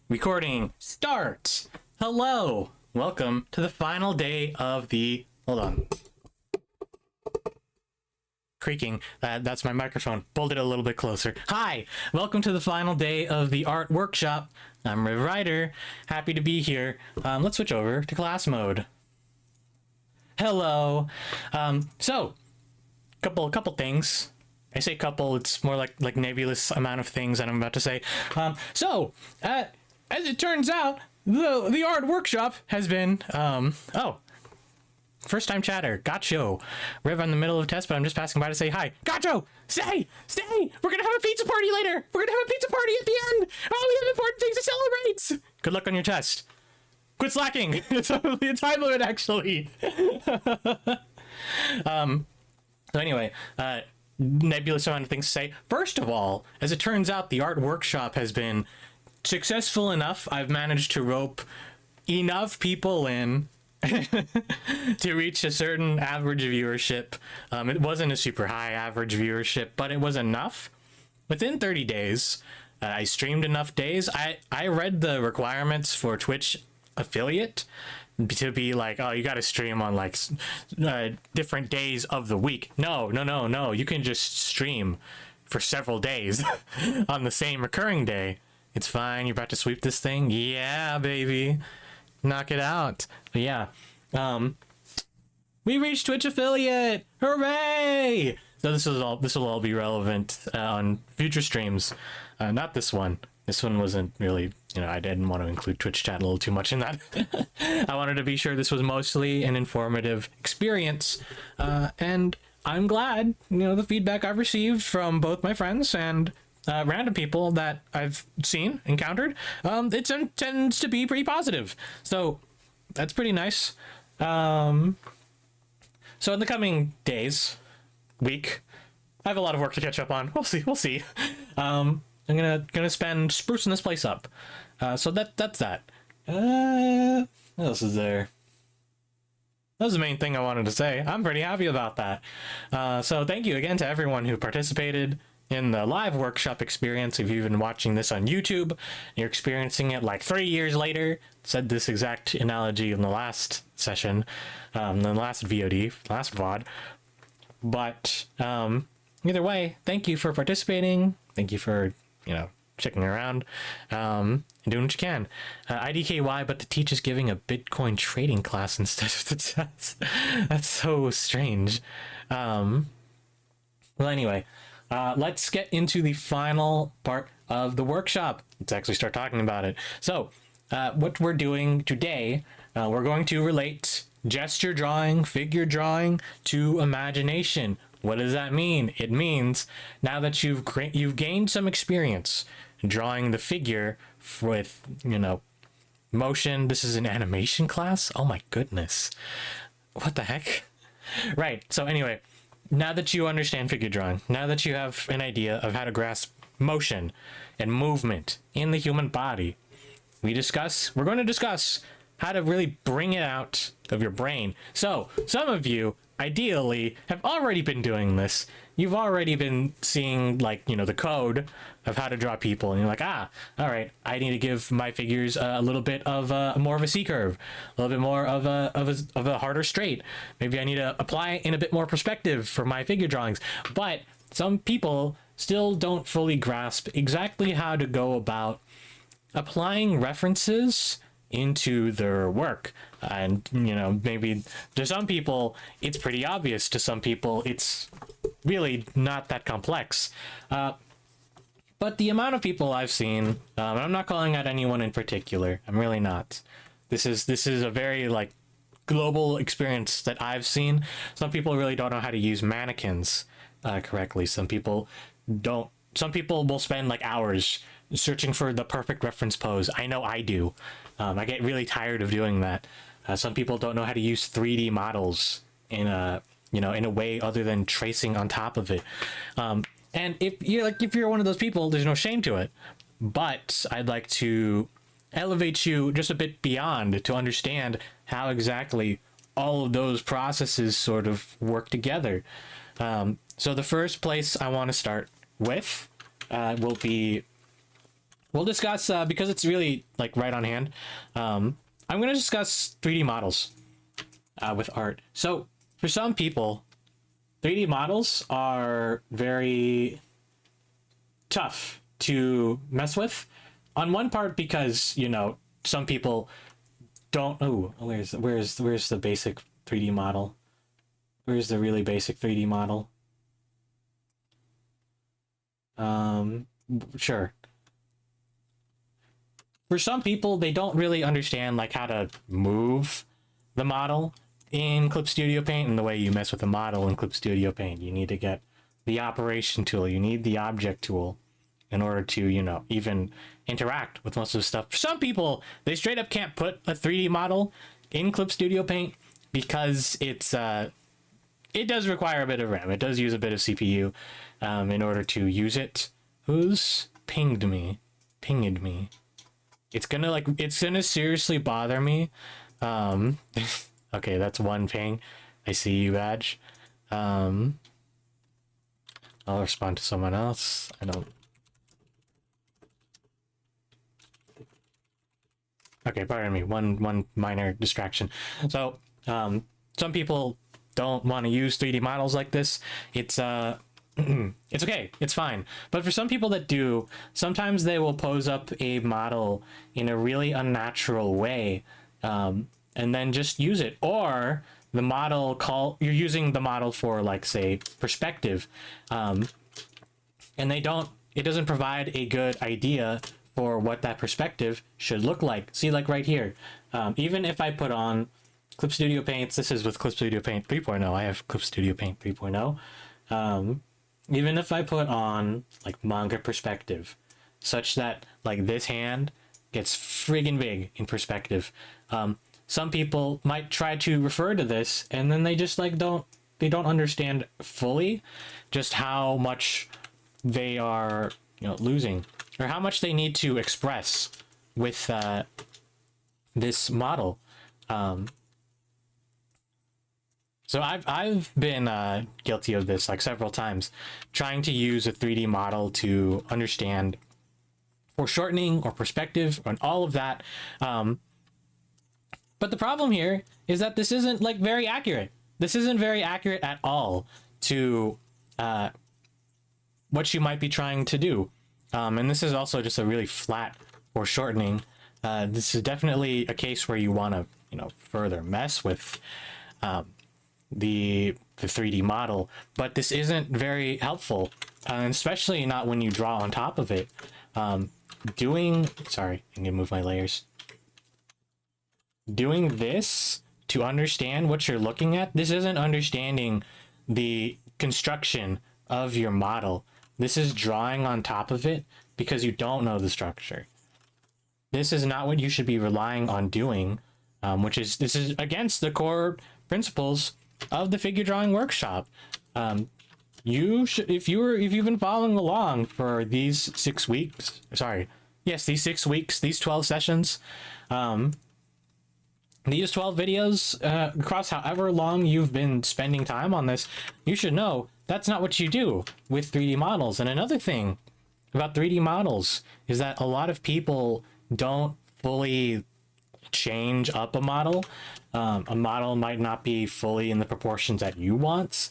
Recording start. Hello. Welcome to the final day of the... Hold on. Creaking. That's my microphone. Pulled it a little bit closer. Hi. Welcome to the final day of the art workshop. I'm Riv Ryder. Happy to be here. Let's switch over to class mode. Hello. So, couple things. I say couple, it's more like nebulous amount of things that I'm about to say. As it turns out, the art workshop has been, first time chatter, Gotcho. Riv, I'm in the middle of a test, but I'm just passing by to say hi. Gotcho! Stay! We're gonna have a pizza party later! We're gonna have a pizza party at the end! Oh, we have important things to celebrate! Good luck on your test. Quit slacking! It's only a time limit, actually. So anyway, nebulous amount of things to say. First of all, as it turns out, the art workshop has been successful enough. I've managed to rope enough people in to reach a certain average viewership. It wasn't a super high average viewership, but it was enough. Within 30 days, I streamed enough days. I read the requirements for Twitch affiliate to be like, oh, you got to stream on like different days of the week. No. You can just stream for several days on the same recurring day. It's fine. You're about to sweep this thing. Yeah, baby. Knock it out. But yeah. We reached Twitch affiliate. Hooray! So this will all be relevant on future streams. Not this one. This one wasn't really, I didn't want to include Twitch chat a little too much in that. I wanted to be sure this was mostly an informative experience. And I'm glad, the feedback I've received from both my friends and random people that I've encountered, it tends to be pretty positive. So that's pretty nice. So in the coming days, week, I have a lot of work to catch up on. We'll see. I'm gonna spend sprucing this place up. So that's that. What else is there? That was the main thing I wanted to say. I'm pretty happy about that. So thank you again to everyone who participated in the live workshop experience. If you've been watching this on YouTube, you're experiencing it like 3 years later. Said this exact analogy in the last session, the last VOD, last VOD. But either way, thank you for participating. Thank you for, checking around, and doing what you can. IDKY, but the teacher's giving a Bitcoin trading class instead of the test. That's so strange. Well, anyway, let's get into the final part of the workshop. Let's actually start talking about it. So, what we're doing today, we're going to relate gesture drawing, figure drawing to imagination. What does that mean? It means now that you've gained some experience drawing the figure with, motion. This is an animation class? Oh my goodness. What the heck? Right. So anyway, now that you understand figure drawing, now that you have an idea of how to grasp motion and movement in the human body, we're going to discuss how to really bring it out of your brain. So some of you ideally have already been doing this. You've already been seeing the code of how to draw people, and you're like, all right, I need to give my figures a little bit of more of a C curve, a little bit more of a harder straight. Maybe I need to apply in a bit more perspective for my figure drawings. But some people still don't fully grasp exactly how to go about applying references into their work. And maybe to some people it's pretty obvious, to some people it's really not that complex, but the amount of people I've seen, and I'm not calling out anyone in particular, I'm really not. This is a very global experience that I've seen. Some people really don't know how to use mannequins correctly. Some people will spend hours searching for the perfect reference pose. I know I do. I get really tired of doing that. Some people don't know how to use 3D models in a way other than tracing on top of it. And if you're one of those people, there's no shame to it. But I'd like to elevate you just a bit beyond to understand how exactly all of those processes sort of work together. So the first place I want to start with will be we'll discuss, because it's really like right on hand. I'm going to discuss 3D models with art. So for some people, 3D models are very tough to mess with. On one part, because you know some people don't. Oh, where's the basic 3D model? Where's the really basic 3D model? Sure. For some people, they don't really understand like how to move the model in Clip Studio Paint and the way you mess with the model in Clip Studio Paint. You need to get the operation tool. You need the object tool in order to, you know, even interact with most of the stuff. For some people, they straight up can't put a 3D model in Clip Studio Paint because it's it does require a bit of RAM. It does use a bit of CPU in order to use it. Who's pinged me? Pinged me. It's gonna seriously bother me. Okay, that's one ping. I see you, badge. I'll respond to someone else. I don't. Okay, pardon me. One minor distraction. So, some people don't want to use 3D models like this. It's it's okay, it's fine. But for some people that do, sometimes they will pose up a model in a really unnatural way, and then just use it. Or the model you're using the model for, like, say, perspective, and it doesn't provide a good idea for what that perspective should look like. See, like right here, even if I put on Clip Studio Paint, this is with Clip Studio Paint 3.0. I have Clip Studio Paint 3.0. Even if I put on like manga perspective, such that like this hand gets friggin' big in perspective, some people might try to refer to this and then they just like don't understand fully just how much they are, you know, losing, or how much they need to express with this model. So I've been guilty of this like several times, trying to use a 3D model to understand foreshortening or perspective and all of that. But the problem here is that this isn't like very accurate. This isn't very accurate at all to what you might be trying to do. And this is also just a really flat foreshortening. This is definitely a case where you want to, you know, further mess with the 3D model, but this isn't very helpful, especially not when you draw on top of it. Sorry, I'm gonna move my layers. Doing this to understand what you're looking at, this isn't understanding the construction of your model. This is drawing on top of it because you don't know the structure. This is not what you should be relying on doing, this is against the core principles of the figure drawing workshop. You should, if you've been following along for these 6 weeks, these 6 weeks, these 12 sessions, these 12 videos, across however long you've been spending time on this, you should know that's not what you do with 3D models. And another thing about 3D models is that a lot of people don't fully change up a model. A model might not be fully in the proportions that you want.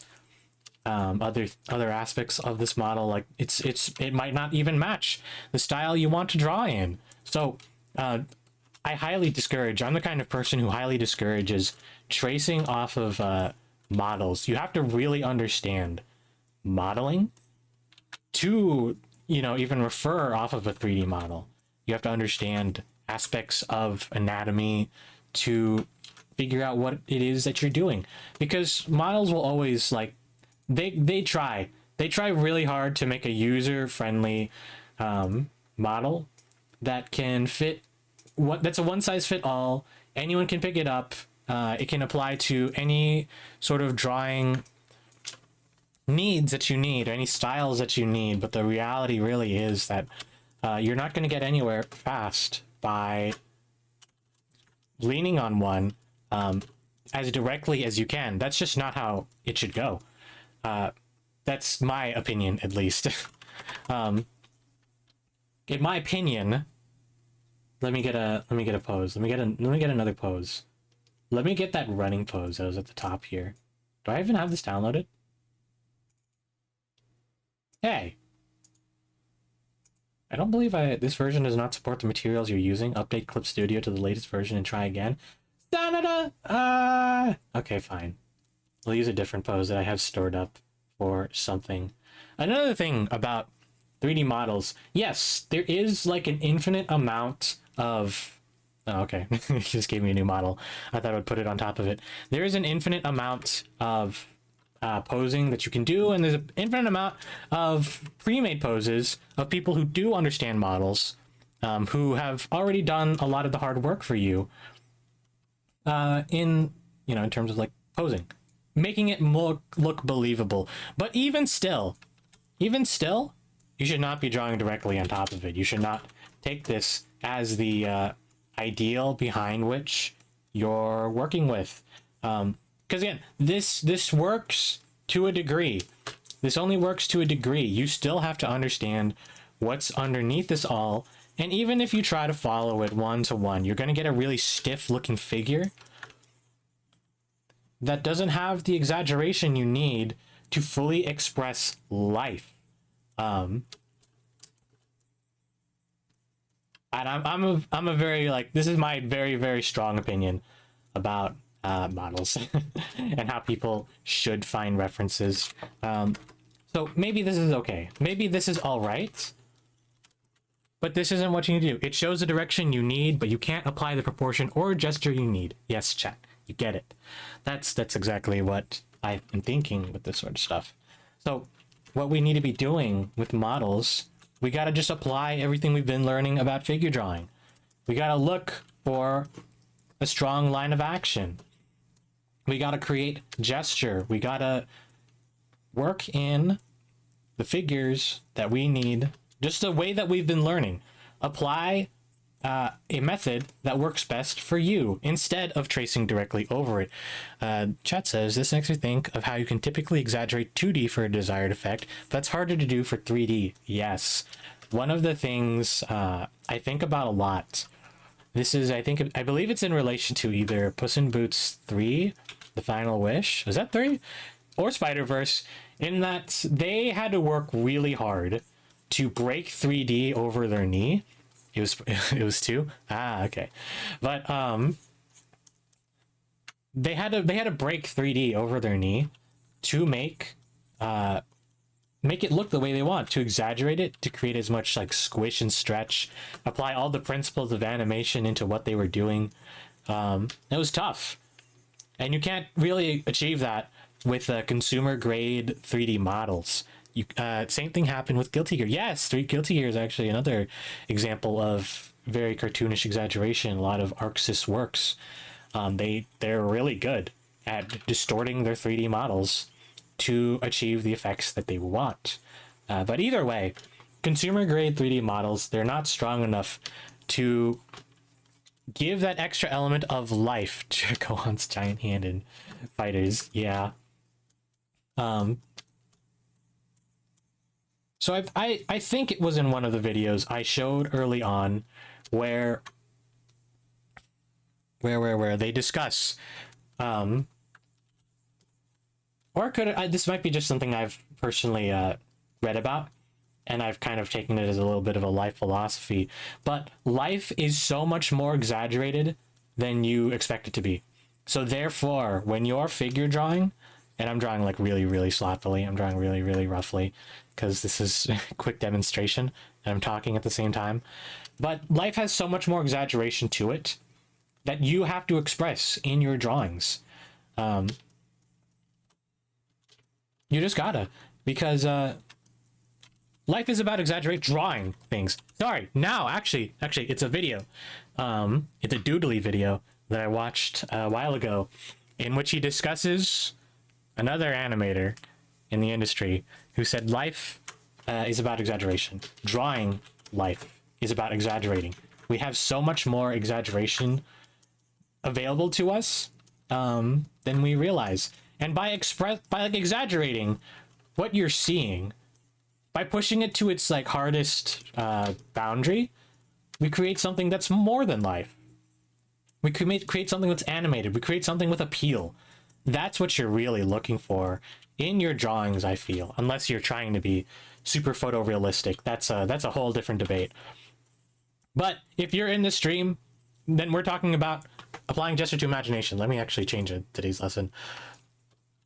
Other aspects of this model, like it might not even match the style you want to draw in. So I highly discourage. I'm the kind of person who highly discourages tracing off of models. You have to really understand modeling to, you know, even refer off of a 3D model. You have to understand aspects of anatomy to figure out what it is that you're doing, because models will always like they try really hard to make a user-friendly model that can fit that's a one-size-fit-all. Anyone can pick it up. It can apply to any sort of drawing needs that you need, or any styles that you need. But the reality really is that you're not going to get anywhere fast by leaning on one as directly as you can. That's just not how it should go. That's my opinion, at least. in my opinion, let me get a pose. Let me get another pose. Let me get that running pose that was at the top here. Do I even have this downloaded? Hey. I don't believe this version does not support the materials you're using. Update Clip Studio to the latest version and try again. Okay, fine. We'll use a different pose that I have stored up for something. Another thing about 3D models, yes, there is like an infinite amount of... Oh, okay. He just gave me a new model. I thought I would put it on top of it. There is an infinite amount of posing that you can do, and there's an infinite amount of pre-made poses of people who do understand models, who have already done a lot of the hard work for you in terms of like posing, making it look believable. But even still, you should not be drawing directly on top of it. You should not take this as the ideal behind which you're working with. Because again, this works to a degree. This only works to a degree. You still have to understand what's underneath this all. And even if you try to follow it one-to-one, you're going to get a really stiff-looking figure that doesn't have the exaggeration you need to fully express life. And I'm a very, like, this is my very, very strong opinion about models and how people should find references. So maybe this is okay. Maybe this is all right. But this isn't what you need to do. It shows the direction you need, but you can't apply the proportion or gesture you need. Yes, chat. You get it. That's exactly what I've been thinking with this sort of stuff. So what we need to be doing with models, we got to just apply everything we've been learning about figure drawing. We got to look for a strong line of action. We got to create gesture. We got to work in the figures that we need, just the way that we've been learning. Apply a method that works best for you instead of tracing directly over it. Chat says, this makes me think of how you can typically exaggerate 2D for a desired effect, but that's harder to do for 3D. Yes. One of the things I think about a lot, this is, I believe it's in relation to either Puss in Boots 3, The Final Wish, is that 3? Or Spider-Verse, in that they had to work really hard to break 3D over their knee. It was 2. Ah, okay. But they had to break 3D over their knee to make it look the way they want, to exaggerate it, to create as much like squish and stretch, apply all the principles of animation into what they were doing. It was tough, and you can't really achieve that with consumer grade 3D models. Same thing happened with Guilty Gear. Yes, Guilty Gear is actually another example of very cartoonish exaggeration. A lot of ArcSys works. They're really good at distorting their 3D models to achieve the effects that they want. But either way, consumer grade 3D models, they're not strong enough to give that extra element of life to Gohan's giant-handed fighters. Yeah. So I think it was in one of the videos I showed early on where they discuss, or this might be just something I've personally read about, and I've kind of taken it as a little bit of a life philosophy, but life is so much more exaggerated than you expect it to be. So therefore, when you're figure drawing, and I'm drawing like really, really sloppily, I'm drawing really, really roughly, because this is a quick demonstration and I'm talking at the same time. But life has so much more exaggeration to it that you have to express in your drawings. You just gotta, because life is about drawing things. Sorry, now actually it's a video. It's a doodly video that I watched a while ago, in which he discusses another animator in the industry who said life is about exaggeration. Drawing life is about exaggerating. We have so much more exaggeration available to us than we realize. And by exaggerating what you're seeing, by pushing it to its like hardest boundary, we create something that's more than life. We create something that's animated. We create something with appeal. That's what you're really looking for in your drawings, I feel, unless you're trying to be super photorealistic. That's a whole different debate. But if you're in this stream, then we're talking about applying gesture to imagination. Let me actually change it, today's lesson.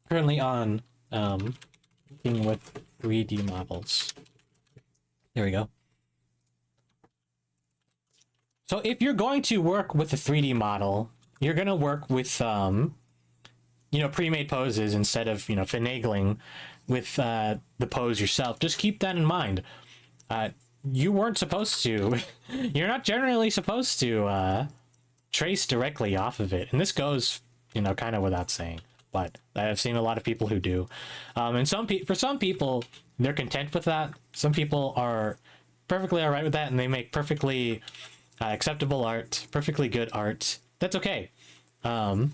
Currently on working with 3D models. There we go. So if you're going to work with a 3D model, you're going to work with, you know, pre-made poses instead of, you know, finagling with the pose yourself. Just keep that in mind. You weren't supposed to, you're not generally supposed to trace directly off of it. And this goes, you know, kind of without saying, but I've seen a lot of people who do. And for some people, they're content with that. Some people are perfectly all right with that, and they make perfectly acceptable art, perfectly good art. That's okay. There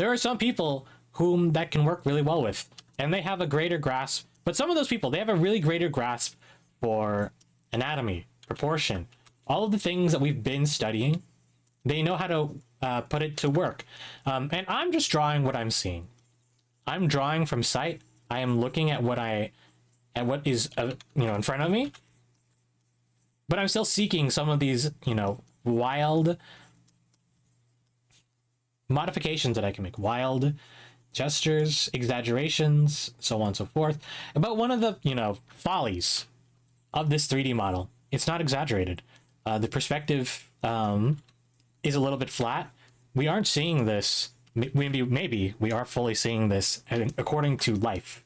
are some people whom that can work really well with, and they have a greater grasp. But some of those people, they have a really greater grasp for anatomy, proportion, all of the things that we've been studying. They know how to put it to work. And I'm just drawing what I'm seeing. I'm drawing from sight. I am looking at what is you know, in front of me. But I'm still seeking some of these, you know, wild modifications that I can make, wild gestures, exaggerations, so on and so forth. But one of the, you know, follies of this 3D model, it's not exaggerated. The perspective is a little bit flat. We aren't seeing this, maybe we are fully seeing this according to life,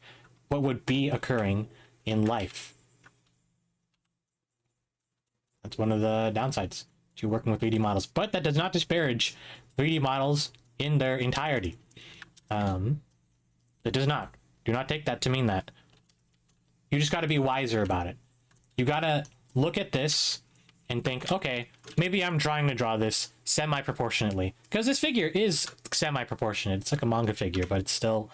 what would be occurring in life. That's one of the downsides to working with 3D models, but that does not disparage 3D models in their entirety. It does not. Do not take that to mean that. You just got to be wiser about it. You got to look at this and think, okay, maybe I'm trying to draw this semi-proportionately, because this figure is semi-proportionate. It's like a manga figure, but it's a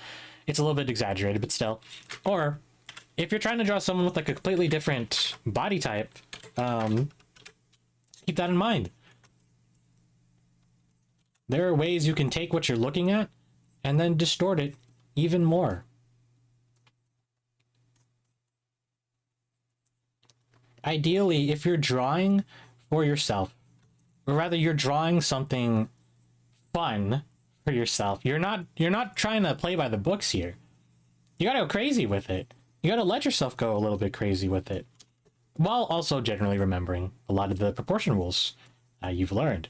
little bit exaggerated, but still. Or if you're trying to draw someone with like a completely different body type, keep that in mind. There are ways you can take what you're looking at and then distort it even more. Ideally, if you're drawing for yourself, or rather you're drawing something fun for yourself, you're not trying to play by the books here. You gotta go crazy with it. You gotta let yourself go a little bit crazy with it, while also generally remembering a lot of the proportion rules you've learned.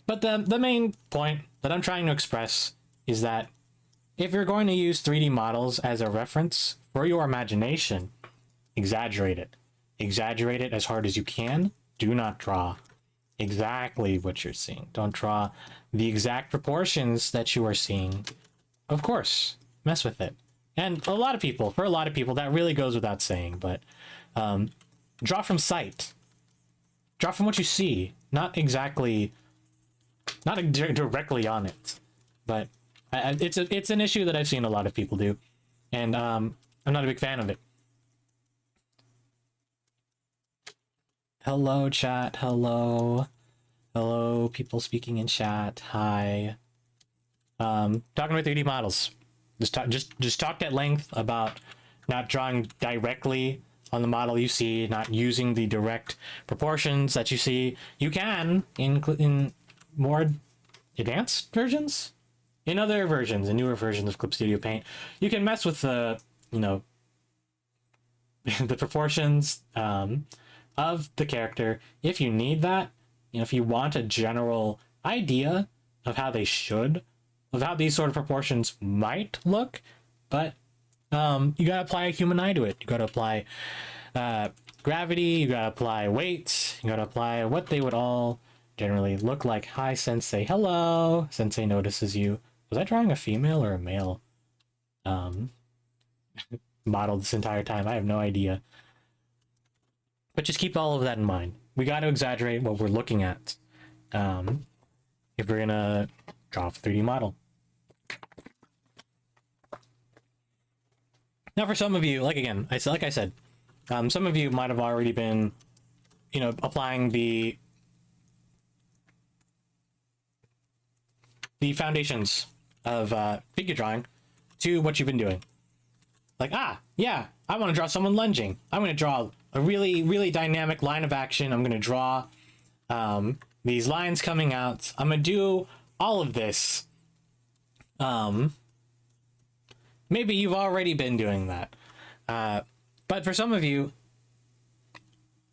But the main point that I'm trying to express is that if you're going to use 3D models as a reference for your imagination, exaggerate it. Exaggerate it as hard as you can. Do not draw exactly what you're seeing. Don't draw the exact proportions that you are seeing. Of course, mess with it. And for a lot of people, that really goes without saying, but draw from sight. Draw from what you see, not directly on it. But it's an issue that I've seen a lot of people do, and I'm not a big fan of it. Hello, chat. Hello, people speaking in chat. Hi. Talking about 3D models. Just talked at length about not drawing directly on the model you see, not using the direct proportions that you see. You can in more advanced versions, in other versions, in newer versions of Clip Studio Paint, you can mess with the, you know, the proportions of the character if you need that. You know, if you want a general idea of how they should, of how these sort of proportions might look, but you gotta apply a human eye to it. You gotta apply gravity, you gotta apply weight, you gotta apply what they would all generally look like. Hi, Sensei. Hello. Sensei notices you. Was I drawing a female or a male model this entire time? I have no idea. But just keep all of that in mind. We got to exaggerate what we're looking at if we're gonna draw a 3D model. Now, for some of you, like I said, some of you might have already been, applying the foundations of figure drawing to what you've been doing. Like, yeah, I want to draw someone lunging. I'm going to draw a really, really dynamic line of action. I'm going to draw these lines coming out. I'm going to do all of this. Maybe you've already been doing that. But for some of you,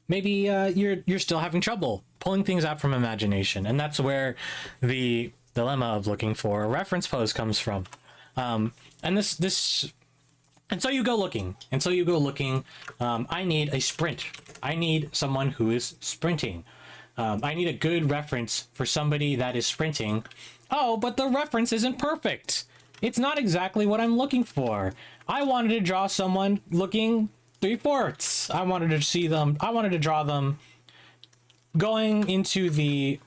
maybe you're still having trouble pulling things out from imagination. And that's where the dilemma of looking for a reference pose comes from. And so you go looking. I need a sprint. I need someone who is sprinting. I need a good reference for somebody that is sprinting. Oh, but the reference isn't perfect. It's not exactly what I'm looking for. I wanted to draw someone looking 3/4. I wanted to draw them going into the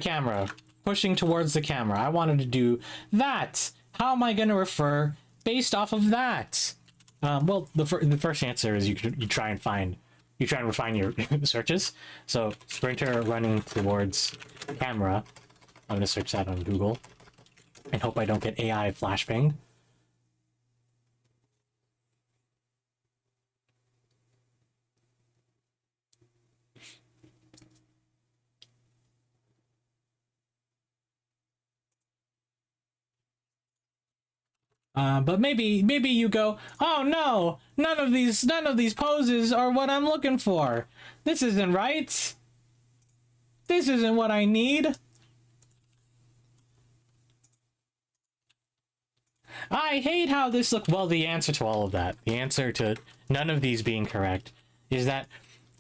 camera, pushing towards the camera. I wanted to do that. How am I going to refer based off of that? Well, the first answer is you try and refine your searches. So sprinter running towards camera. I'm going to search that on Google and hope I don't get AI flashbang. But maybe you go, oh no, none of these poses are what I'm looking for. This isn't right. This isn't what I need. I hate how this looks. Well, the answer to all of that, the answer to none of these being correct, is that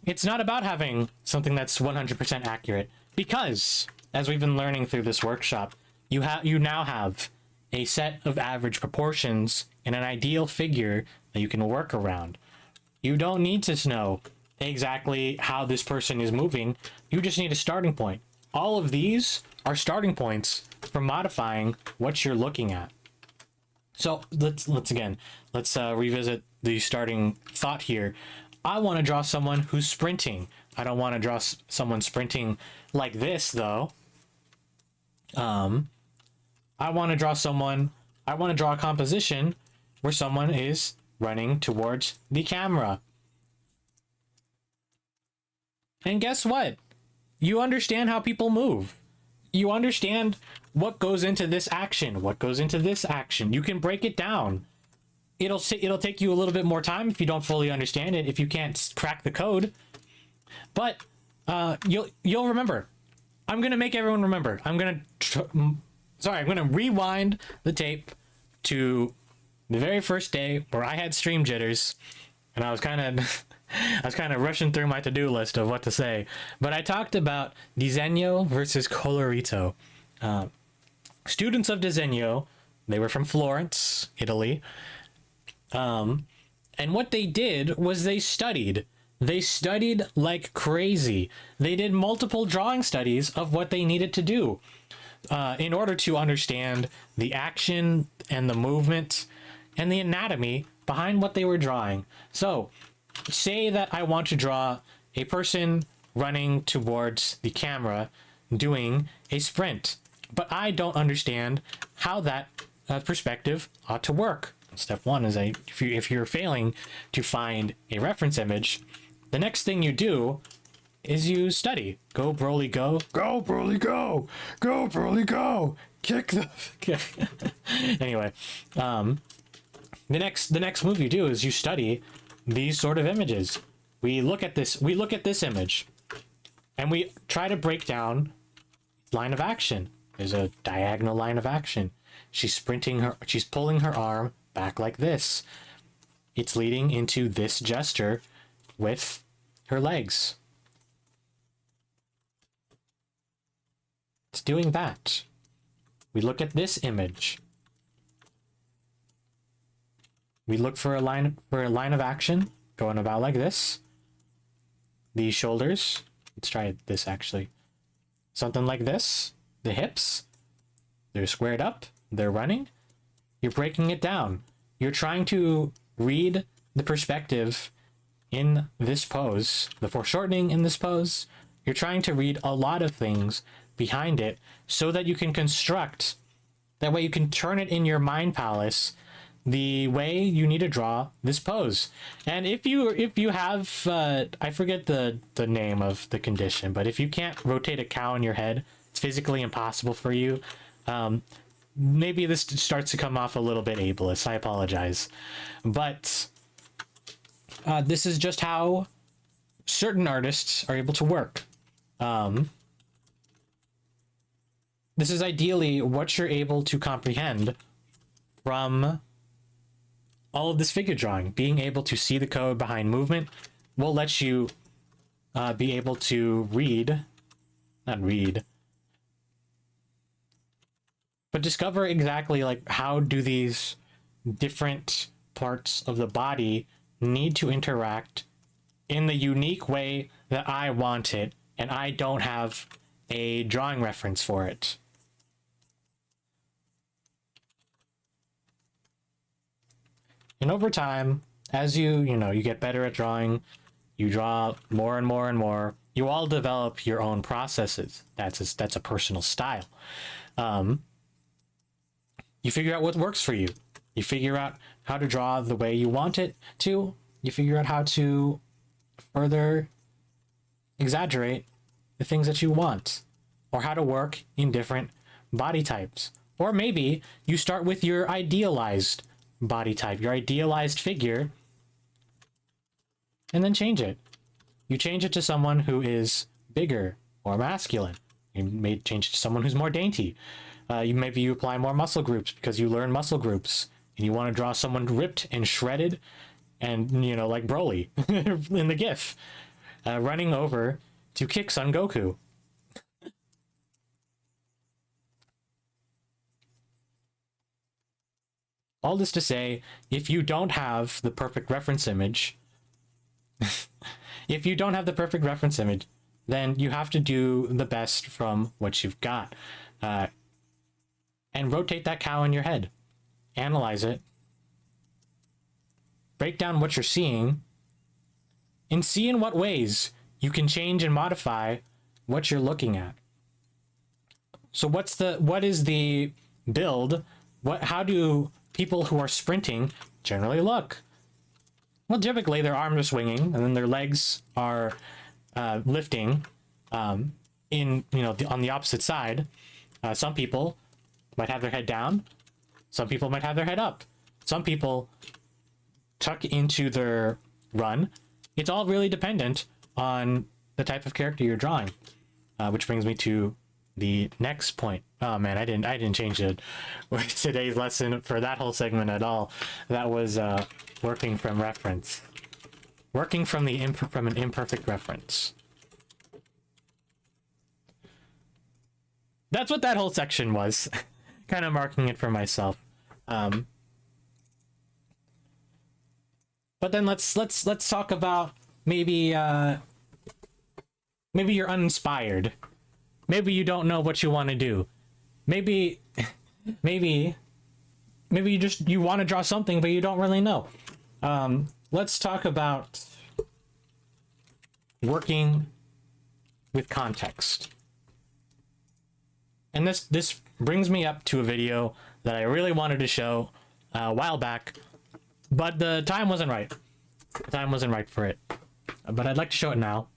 it's not about having something that's 100% accurate, because as we've been learning through this workshop, you now have a set of average proportions and an ideal figure that you can work around. You don't need to know exactly how this person is moving. You just need a starting point. All of these are starting points for modifying what you're looking at. So let's revisit the starting thought here. I want to draw someone who's sprinting. I don't want to draw someone sprinting like this, though. I want to draw a composition where someone is running towards the camera. And guess what? You understand how people move. You understand what goes into this action, what goes into this action. You can break it down. It'll take you a little bit more time if you don't fully understand it, if you can't crack the code. But you'll remember. I'm going to make everyone remember. I'm going to rewind the tape to the very first day where I had stream jitters, and I was kind of rushing through my to-do list of what to say. But I talked about disegno versus colorito. Students of disegno, they were from Florence, Italy. And what they did was they studied like crazy. They did multiple drawing studies of what they needed to do in order to understand the action and the movement and the anatomy behind what they were drawing. So say that I want to draw a person running towards the camera doing a sprint, but I don't understand how that perspective ought to work. Step one is if you're failing to find a reference image, the next thing you do is you study. Go Broly go. Go Broly go. Go Broly go. Kick the Anyway, the next move you do is you study these sort of images. We look at this image and we try to break down line of action. There's a diagonal line of action. She's pulling her arm back like this. It's leading into this gesture with her legs. It's doing that. We look at this image. We look for a line of action going about like this. The shoulders. Let's try this actually. Something like this. The hips. They're squared up. They're running. You're breaking it down. you're trying to read the perspective in this pose, the foreshortening in this pose. You're trying to read a lot of things behind it so that you can construct, that way you can turn it in your mind palace the way you need to draw this pose. And if you have I forget the name of the condition, but if you can't rotate a cow in your head, it's physically impossible for you. Maybe this starts to come off a little bit ableist, I apologize, but this is just how certain artists are able to work. This is ideally what you're able to comprehend from all of this figure drawing. Being able to see the code behind movement will let you be able to but discover exactly like how do these different parts of the body need to interact in the unique way that I want it, and I don't have a drawing reference for it. And over time, as you get better at drawing, you draw more and more and more, you all develop your own processes. That's a personal style. You figure out what works for you. You figure out how to draw the way you want it to. You figure out how to further exaggerate the things that you want, or how to work in different body types. Or maybe you start with your idealized body type, your idealized figure, and then change it. You change it to someone who is bigger or masculine. You may change it to someone who's more dainty. Maybe you apply more muscle groups because you learn muscle groups, and you want to draw someone ripped and shredded, and like Broly in the GIF, running over to kick Son Goku. All this to say, if you don't have the perfect reference image, then you have to do the best from what you've got. And rotate that cow in your head. Analyze it. Break down what you're seeing. And see in what ways you can change and modify what you're looking at. So what is the build? How do people who are sprinting generally look? Well, typically their arms are swinging, and then their legs are lifting on the opposite side. Some people might have their head down. Some people might have their head up. Some people tuck into their run. It's all really dependent on the type of character you're drawing, which brings me to the next point. Oh man, I didn't change it today's lesson for that whole segment at all. That was working from reference, working from an imperfect reference. That's what that whole section was. Kind of marking it for myself. But then let's talk about maybe you're uninspired. Maybe you don't know what you want to do. Maybe you want to draw something, but you don't really know. Let's talk about working with context. And this brings me up to a video that I really wanted to show a while back, but the time wasn't right. The time wasn't right for it. But I'd like to show it now.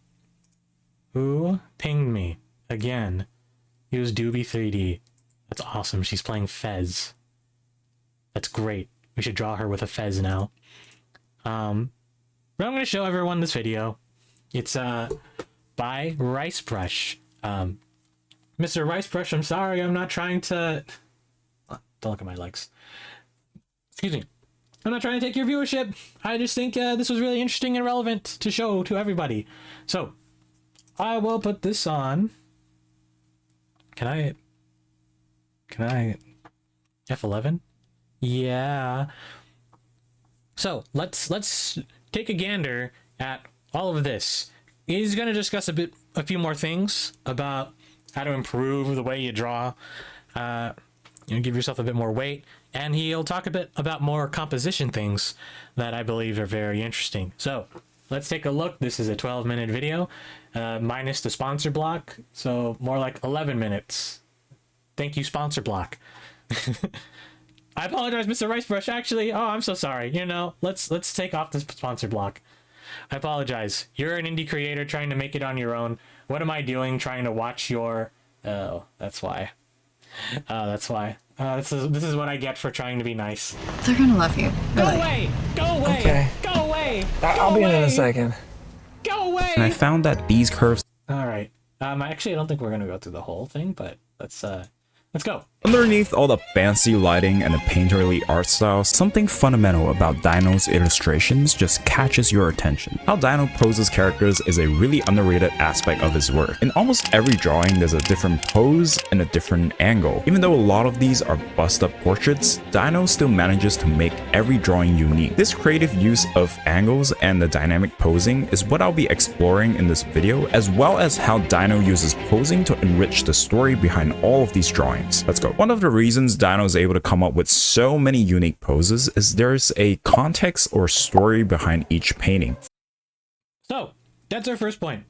Who pinged me again? It was Doobie3D. That's awesome. She's playing Fez. That's great. We should draw her with a Fez now. But I'm going to show everyone this video. It's by Rice Brush. Mr. Rice Brush, I'm sorry, I'm not trying to... Don't look at my legs. Excuse me. I'm not trying to take your viewership. I just think this was really interesting and relevant to show to everybody. So, I will put this on. Can I F11? Yeah. So, let's take a gander at all of this. He's going to discuss a few more things about how to improve the way you draw. Give yourself a bit more weight, and he'll talk a bit about more composition things that I believe are very interesting. So let's take a look. This is a 12-minute video, minus the sponsor block, so more like 11 minutes. Thank you, sponsor block. I apologize, Mr. Ricebrush. Actually, oh, I'm so sorry. You know, let's take off this sponsor block. I apologize. You're an indie creator trying to make it on your own. What am I doing trying to watch your... Oh, that's why. That's why. This is what I get for trying to be nice. They're gonna love you. Go Really. away! Go away! Okay. Go away! I'll be in a second. Go away! And I found that these curves All right. Actually, I don't think we're gonna go through the whole thing, but let's go. underneath all the fancy lighting and the painterly art style, something fundamental about Dino's illustrations just catches your attention. How Dino poses characters is a really underrated aspect of his work. In almost every drawing, there's a different pose and a different angle. Even though a lot of these are bust-up portraits, Dino still manages to make every drawing unique. This creative use of angles and the dynamic posing is what I'll be exploring in this video, as well as how Dino uses posing to enrich the story behind all of these drawings. Let's go. One of the reasons Dino is able to come up with so many unique poses is there's a context or story behind each painting. So that's our first point.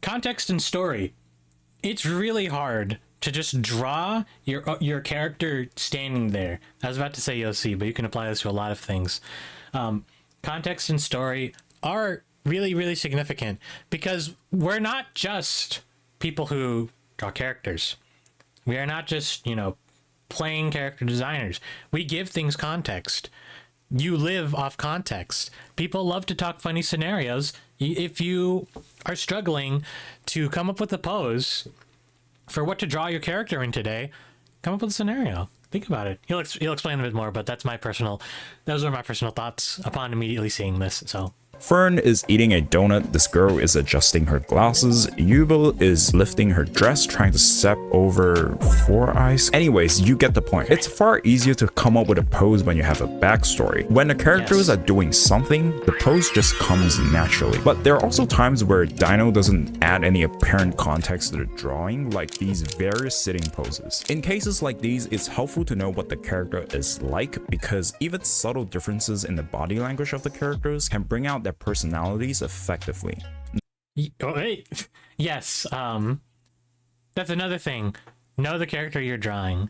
Context and story. It's really hard to just draw your character standing there. I was about to say Yossi, but you can apply this to a lot of things. Context and story are really, really significant because we're not just people who draw characters. We are not just, you know, playing character designers. We give things context. You live off context. People love to talk funny scenarios. If you are struggling to come up with a pose for what to draw your character in today, come up with a scenario. Think about it. He'll explain a bit more, but those are my personal thoughts upon immediately seeing this. So Fern is eating a donut, this girl is adjusting her glasses, Yubo is lifting her dress trying to step over Four Eyes. Anyways, you get the point. It's far easier to come up with a pose when you have a backstory. When the characters are doing something, the pose just comes naturally. But there are also times where Dino doesn't add any apparent context to the drawing, like these various sitting poses. In cases like these, it's helpful to know what the character is like, because even subtle differences in the body language of the characters can bring out their personalities effectively. Oh, hey. Yes, that's another thing. Know the character you're drawing,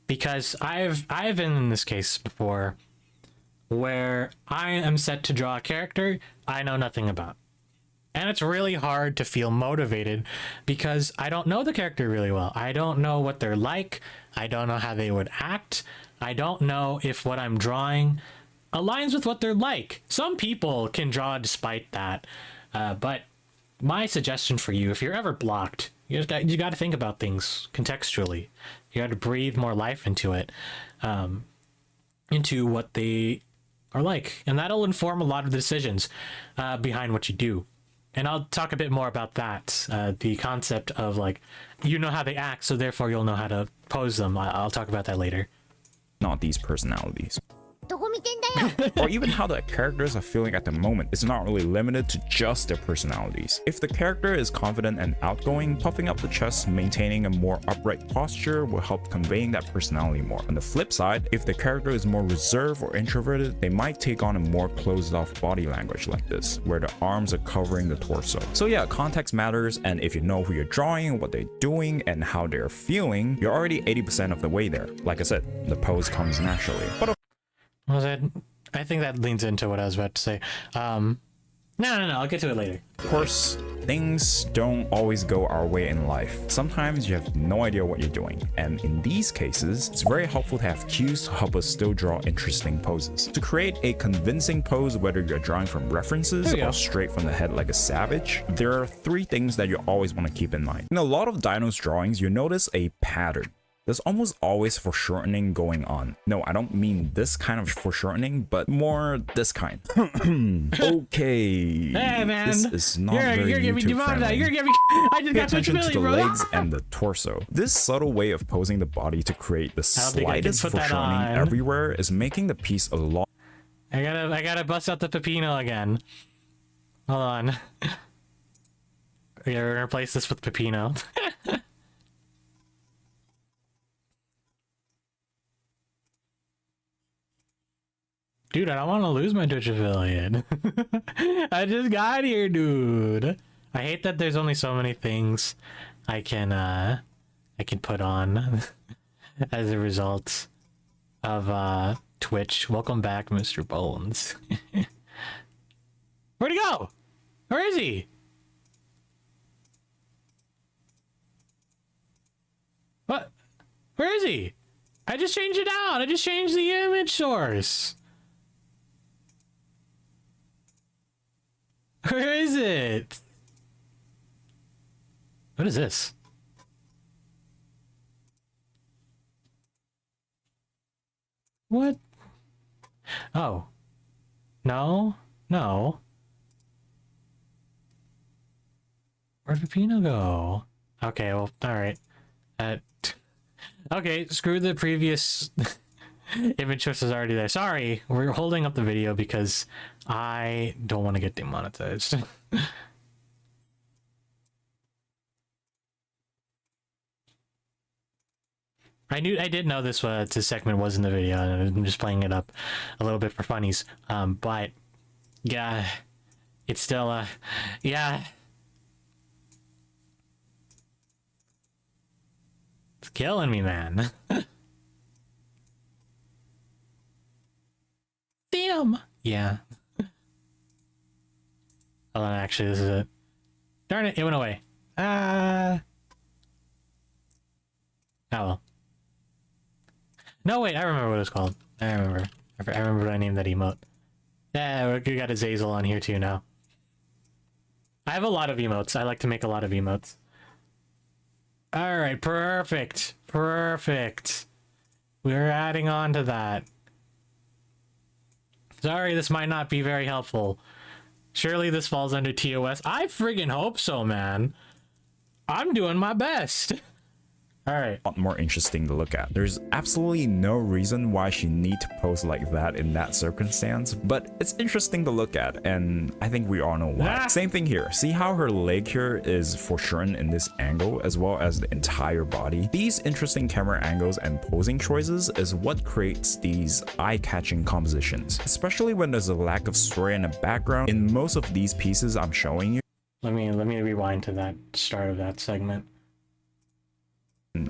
because I've been in this case before where I am set to draw a character I know nothing about, and it's really hard to feel motivated because I don't know the character really well. I don't know what they're like. I don't know how they would act. I don't know if what I'm drawing aligns with what they're like. Some people can draw despite that, but my suggestion for you, if you're ever blocked, you got to think about things contextually. You got to breathe more life into it, into what they are like, and that'll inform a lot of the decisions behind what you do. And I'll talk a bit more about that, the concept of, like, you know how they act, so therefore you'll know how to pose them. I'll talk about that later. Not these personalities. Or even how the characters are feeling at the moment is not really limited to just their personalities. If the character is confident and outgoing, puffing up the chest, maintaining a more upright posture will help conveying that personality more. On the flip side, if the character is more reserved or introverted, they might take on a more closed-off body language like this, where the arms are covering the torso. So yeah, context matters, and if you know who you're drawing, what they're doing, and how they're feeling, you're already 80% of the way there. Like I said, the pose comes naturally. But I think that leans into what I was about to say. No, I'll get to it later. of course, things don't always go our way in life. Sometimes you have no idea what you're doing, and in these cases, it's very helpful to have cues to help us still draw interesting poses. To create a convincing pose, whether you're drawing from references or straight from the head like a savage, there are 3 things that you always want to keep in mind. In a lot of Dino's drawings, you notice a pattern. There's almost always foreshortening going on. No, I don't mean this kind of foreshortening, but more this kind. Okay. Hey, man. This is not very YouTube friendly. I just Pay attention to the legs and the torso. This subtle way of posing the body to create the slightest foreshortening everywhere is making the piece a lot. I gotta bust out the pepino again. Hold on. Yeah, we're gonna replace this with pepino. Dude, I don't want to lose my Twitch affiliate. I just got here, dude. I hate that there's only so many things I can put on as a result of Twitch. Welcome back, Mr. Bones. Where'd he go? Where is he? What? Where is he? I just changed it out. I just changed the image source. Where is it? What is this? What? Oh. No. No. Where'd Pepino go? Okay, well, alright. Okay, screw the previous image source is already there. Sorry, we're holding up the video because I don't want to get demonetized. I did know this segment was in the video, and I'm just playing it up a little bit for funnies. But yeah, it's still yeah. It's killing me, man. Damn. Yeah. Hold on, actually, this is it. Darn it, it went away. Oh well. No, wait, I remember what it's called. I remember what I named that emote. Yeah, we got a Zazel on here too now. I have a lot of emotes. I like to make a lot of emotes. Alright, perfect. Perfect. We're adding on to that. Sorry, this might not be very helpful. Surely this falls under TOS. I friggin' hope so, man. I'm doing my best. Alright. A lot more interesting to look at. There's absolutely no reason why she need to pose like that in that circumstance, but it's interesting to look at, and I think we all know why. Same thing here. See how her leg here is foreshortened in this angle, as well as the entire body? These interesting camera angles and posing choices is what creates these eye-catching compositions, especially when there's a lack of story and a background. In most of these pieces I'm showing you, Let me rewind to that start of that segment.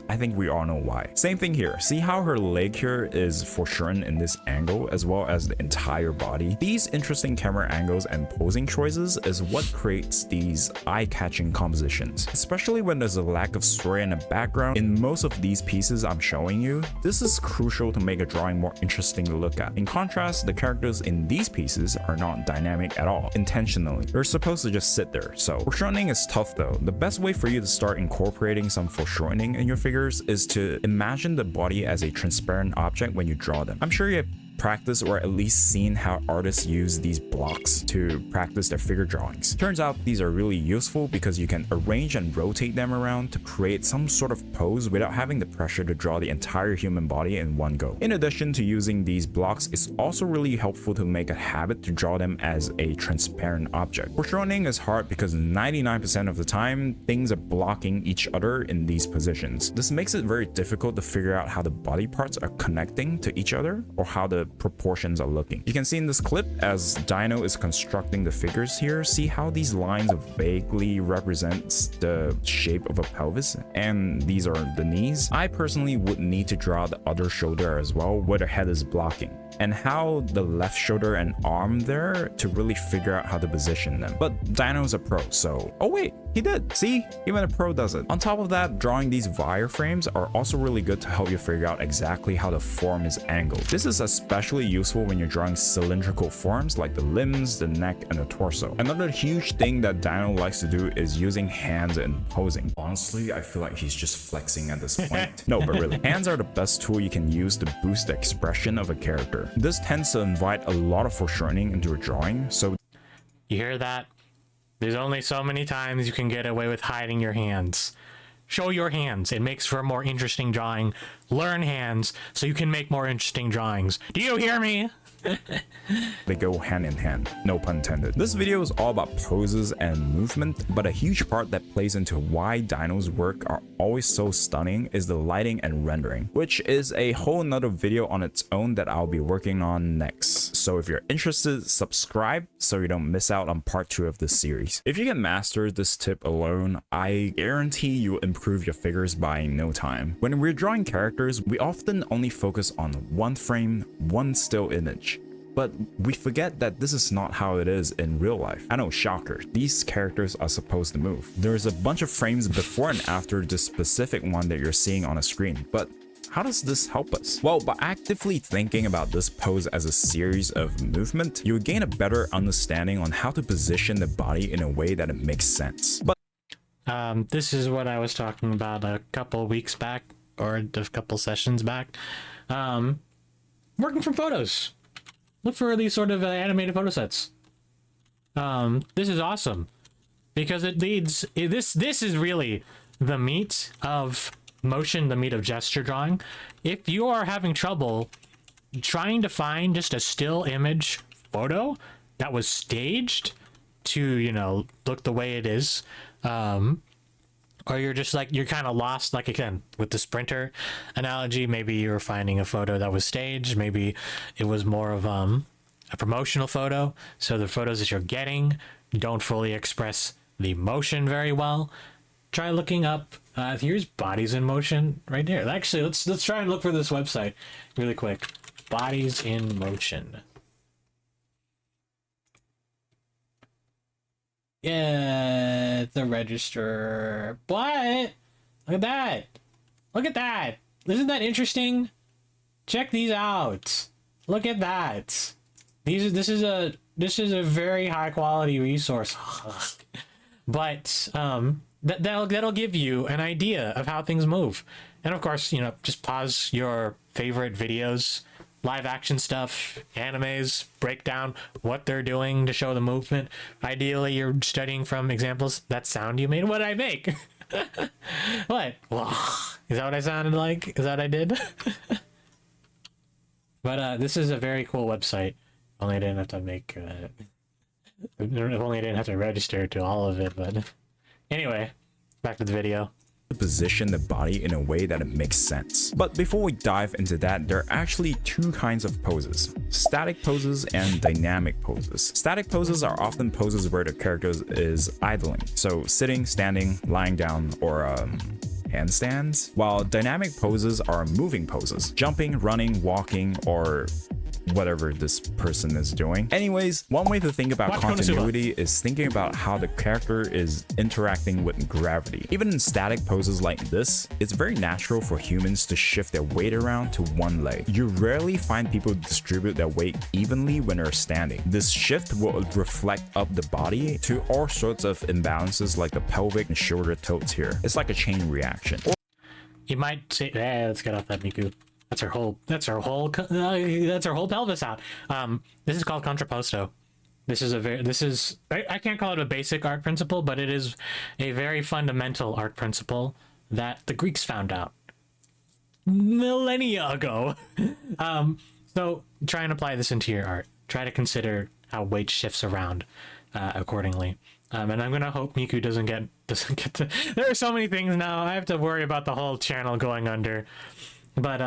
I think we all know why. Same thing here. See how her leg here is foreshortened in this angle, as well as the entire body? These interesting camera angles and posing choices is what creates these eye-catching compositions, especially when there's a lack of story and a background. In most of these pieces I'm showing you, this is crucial to make a drawing more interesting to look at. In contrast, the characters in these pieces are not dynamic at all, intentionally. They're supposed to just sit there. So foreshortening is tough though. The best way for you to start incorporating some foreshortening in your figures is to imagine the body as a transparent object when you draw them. I'm sure you have practiced or at least seen how artists use these blocks to practice their figure drawings. Turns out these are really useful because you can arrange and rotate them around to create some sort of pose without having the pressure to draw the entire human body in one go. In addition to using these blocks, it's also really helpful to make a habit to draw them as a transparent object. Foreshortening is hard because 99% of the time things are blocking each other in these positions. This makes it very difficult to figure out how the body parts are connecting to each other or how the proportions are looking. You can see in this clip as Dino is constructing the figures here, see how these lines vaguely represents the shape of a pelvis, and these are the knees. I personally would need to draw the other shoulder as well where the head is blocking, and how the left shoulder and arm there to really figure out how to position them. But Dino's a pro, so oh wait, he did. See, even a pro does it. On top of that, drawing these wireframes are also really good to help you figure out exactly how the form is angled. This is especially useful when you're drawing cylindrical forms like the limbs, the neck, and the torso. Another huge thing that Dino likes to do is using hands in posing. Honestly, I feel like he's just flexing at this point. No, but really, hands are the best tool you can use to boost the expression of a character. This tends to invite a lot of foreshortening into a drawing, so You hear that? There's only so many times you can get away with hiding your hands. Show your hands. It makes for a more interesting drawing. Learn hands so you can make more interesting drawings. Do you hear me? They go hand in hand, no pun intended. This video is all about poses and movement, but a huge part that plays into why Dino's work are always so stunning is the lighting and rendering, which is a whole nother video on its own that I'll be working on next. So if you're interested, subscribe so you don't miss out on part 2 of this series. If you can master this tip alone, I guarantee you'll improve your figures by no time. When we're drawing characters, we often only focus on one frame, one still image. But we forget that this is not how it is in real life. I know, shocker, these characters are supposed to move. There's a bunch of frames before and after the specific one that you're seeing on a screen, but how does this help us? Well, by actively thinking about this pose as a series of movement, you'll gain a better understanding on how to position the body in a way that it makes sense. But this is what I was talking about a couple weeks back, or a couple sessions back. Working from photos. Look for these sort of animated photo sets. This is awesome because it leads. This is really the meat of motion, the meat of gesture drawing. If you are having trouble trying to find just a still image photo that was staged to, you know, look the way it is, or you're just like, you're kind of lost, like again with the sprinter analogy, maybe you're finding a photo that was staged, maybe it was more of a promotional photo, so the photos that you're getting don't fully express the motion very well. Try looking up, here's bodies in motion right there. Actually, let's try and look for this website really quick. Bodies in motion. Yeah, it's a register. What? Look at that. Look at that. Isn't that interesting? Check these out. Look at that. This is a very high quality resource. But that'll give you an idea of how things move. And of course, you know, just pause your favorite videos, live action stuff, animes, break down what they're doing to show the movement. Ideally, you're studying from examples. That sound you made, what did I make? What? Well, is that what I sounded like? Is that what I did? But this is a very cool website. Only I didn't have to make if only I didn't have to register to all of it. But anyway, back to the video. Position the body in a way that it makes sense. But before we dive into that, there are actually two kinds of poses: static poses and dynamic poses. Static poses are often poses where the character is idling, so sitting, standing, lying down, or handstands, while dynamic poses are moving poses, jumping, running, walking, or whatever this person is doing. Anyways, one way to think about continuity is thinking about how the character is interacting with gravity. Even in static poses like this, it's very natural for humans to shift their weight around to one leg. You rarely find people distribute their weight evenly when they're standing. This shift will reflect up the body to all sorts of imbalances like the pelvic and shoulder tilts here. It's like a chain reaction. You might say, let's get off that Miku. That's her whole pelvis out. This is called contrapposto. I can't call it a basic art principle, but it is a very fundamental art principle that the Greeks found out millennia ago. So try and apply this into your art. Try to consider how weight shifts around accordingly. And I'm gonna hope Miku doesn't get to. There are so many things now. I have to worry about the whole channel going under. But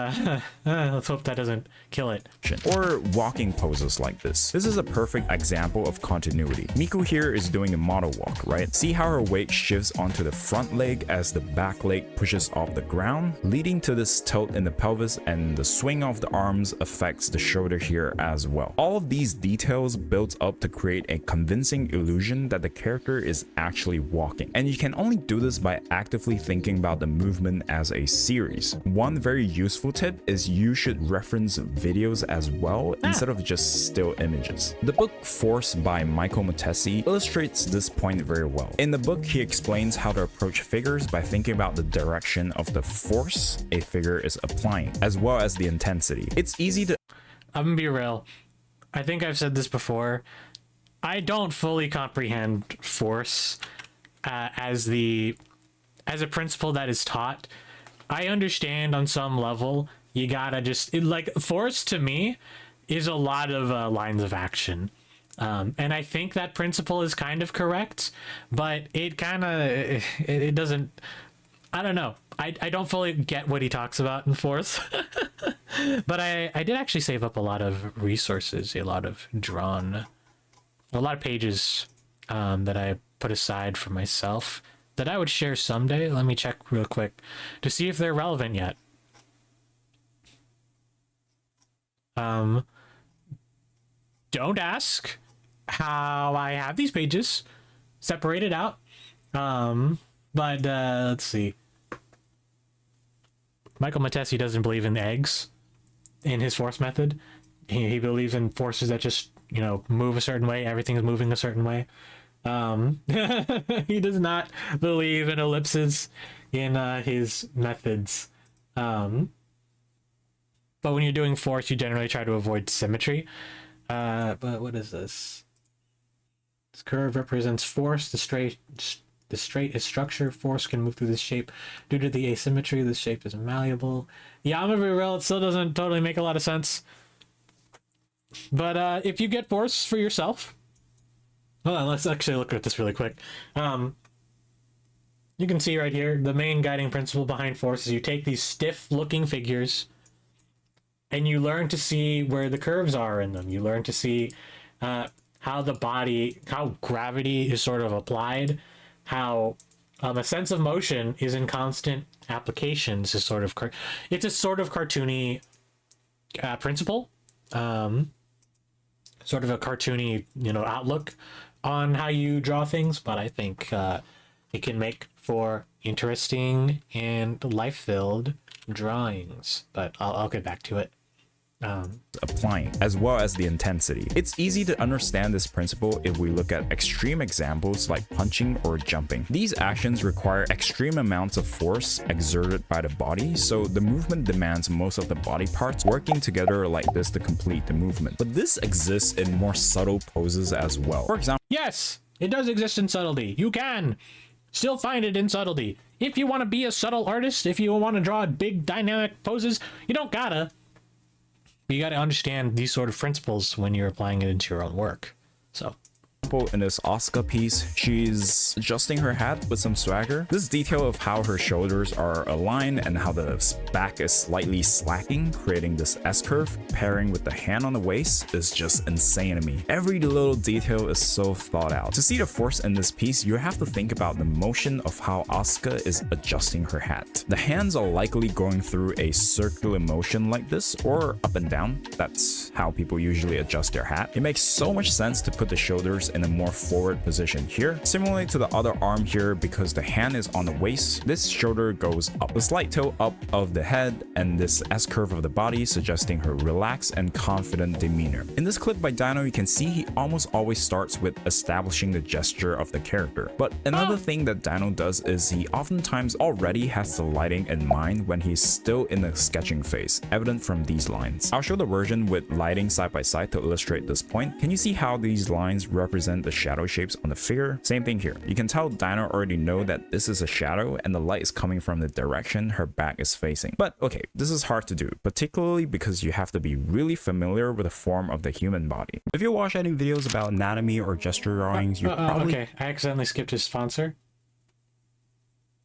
let's hope that doesn't kill it. Or walking poses like this. This is a perfect example of continuity. Miku here is doing a model walk, right? See how her weight shifts onto the front leg as the back leg pushes off the ground, leading to this tilt in the pelvis, and the swing of the arms affects the shoulder here as well. All of these details build up to create a convincing illusion that the character is actually walking. And you can only do this by actively thinking about the movement as a series. One very useful tip is you should reference videos as well instead of just still images. The book Force by Michael Matesi illustrates this point very well. In the book, he explains how to approach figures by thinking about the direction of the force a figure is applying, as well as the intensity. It's easy to... I'm gonna be real. I think I've said this before. I don't fully comprehend force as a principle that is taught. I understand on some level you gotta just like force to me is a lot of lines of action. And I think that principle is kind of correct, but it doesn't, I don't know. I don't fully get what he talks about in Fourth. But I did actually save up a lot of resources, a lot of pages that I put aside for myself that I would share someday. Let me check real quick to see if they're relevant yet. Don't ask how I have these pages separated out. But let's see. Michael Matesi doesn't believe in eggs in his force method. He believes in forces that just, you know, move a certain way. Everything is moving a certain way. He does not believe in ellipses in his methods. But when you're doing force, you generally try to avoid symmetry. But what is this? This curve represents force. The straight is structure. Force can move through this shape. Due to the asymmetry, this shape is malleable. Yeah, I'm gonna be real. It still doesn't totally make a lot of sense. But if you get force for yourself, hold on, let's actually look at this really quick. You can see right here, the main guiding principle behind force is you take these stiff-looking figures and you learn to see where the curves are in them. You learn to see how gravity is sort of applied, how a sense of motion is in constant application. It's a sort of cartoony principle, sort of a cartoony, you know, outlook on how you draw things. But I think it can make for interesting and life-filled drawings. But I'll get back to it. Applying, as well as the intensity. It's easy to understand this principle if we look at extreme examples like punching or jumping. These actions require extreme amounts of force exerted by the body, so the movement demands most of the body parts working together like this to complete the movement. But this exists in more subtle poses as well. For example, yes, it does exist in subtlety. You can still find it in subtlety. If you want to be a subtle artist, if you want to draw big dynamic poses, you don't gotta. You got to understand these sort of principles when you're applying it into your own work. So in this Asuka piece, she's adjusting her hat with some swagger. This detail of how her shoulders are aligned and how the back is slightly slacking, creating this S-curve, pairing with the hand on the waist, is just insane to me. Every little detail is so thought out. To see the force in this piece, you have to think about the motion of how Asuka is adjusting her hat. The hands are likely going through a circular motion like this, or up and down. That's how people usually adjust their hat. It makes so much sense to put the shoulders in a more forward position here. Similarly to the other arm here, because the hand is on the waist, this shoulder goes up. The slight tilt up of the head and this S-curve of the body suggesting her relaxed and confident demeanor. In this clip by Dino, you can see he almost always starts with establishing the gesture of the character. But another thing that Dino does is he oftentimes already has the lighting in mind when he's still in the sketching phase, evident from these lines. I'll show the version with lighting side by side to illustrate this point. Can you see how these lines represent the shadow shapes on the figure? Same thing here. You can tell Dino already know that this is a shadow and the light is coming from the direction her back is facing. But okay, this is hard to do, particularly because you have to be really familiar with the form of the human body. If you watch any videos about anatomy or gesture drawings, you probably... Okay, I accidentally skipped his sponsor.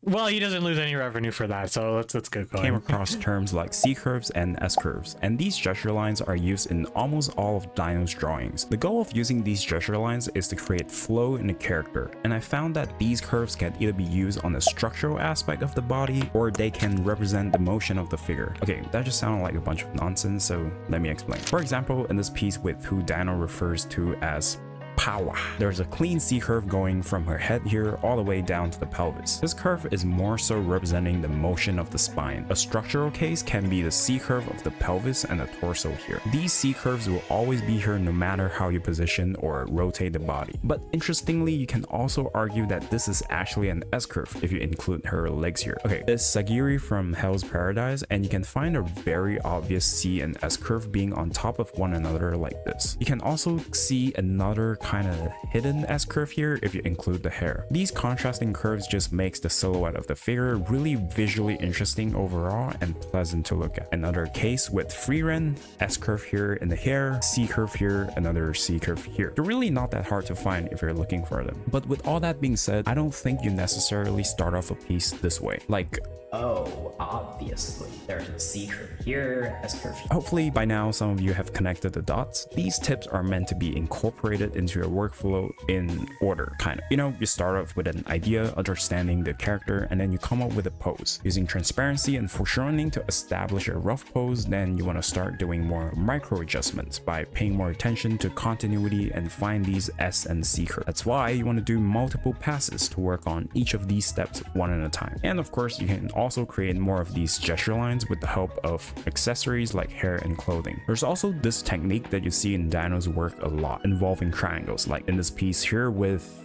Well, he doesn't lose any revenue for that, so let's get going. Came across terms like C-curves and S-curves, and these gesture lines are used in almost all of Dino's drawings. The goal of using these gesture lines is to create flow in the character, and I found that these curves can either be used on the structural aspect of the body, or they can represent the motion of the figure. Okay, that just sounded like a bunch of nonsense, so let me explain. For example, in this piece with who Dino refers to as power, there's a clean C-curve going from her head here all the way down to the pelvis. This curve is more so representing the motion of the spine. A structural case can be the C-curve of the pelvis and the torso here. These C-curves will always be here no matter how you position or rotate the body. But interestingly, you can also argue that this is actually an S-curve if you include her legs here. Okay, it's Sagiri from Hell's Paradise, and you can find a very obvious C and S curve being on top of one another like this. You can also see another kind of hidden S-curve here if you include the hair. These contrasting curves just makes the silhouette of the figure really visually interesting overall and pleasant to look at. Another case with Freeren, S-curve here in the hair, C-curve here, another C-curve here. They're really not that hard to find if you're looking for them. But with all that being said, I don't think you necessarily start off a piece this way. Like, oh, obviously, there's a C curve here, S curve here. Hopefully by now some of you have connected the dots. These tips are meant to be incorporated into your workflow in order, kind of. You know, you start off with an idea, understanding the character, and then you come up with a pose. Using transparency and foreshortening to establish a rough pose, then you want to start doing more micro adjustments by paying more attention to continuity and find these S and C curves. That's why you want to do multiple passes to work on each of these steps one at a time. And of course, you can also create more of these gesture lines with the help of accessories like hair and clothing. There's also this technique that you see in Dino's work a lot, involving triangles, like in this piece here with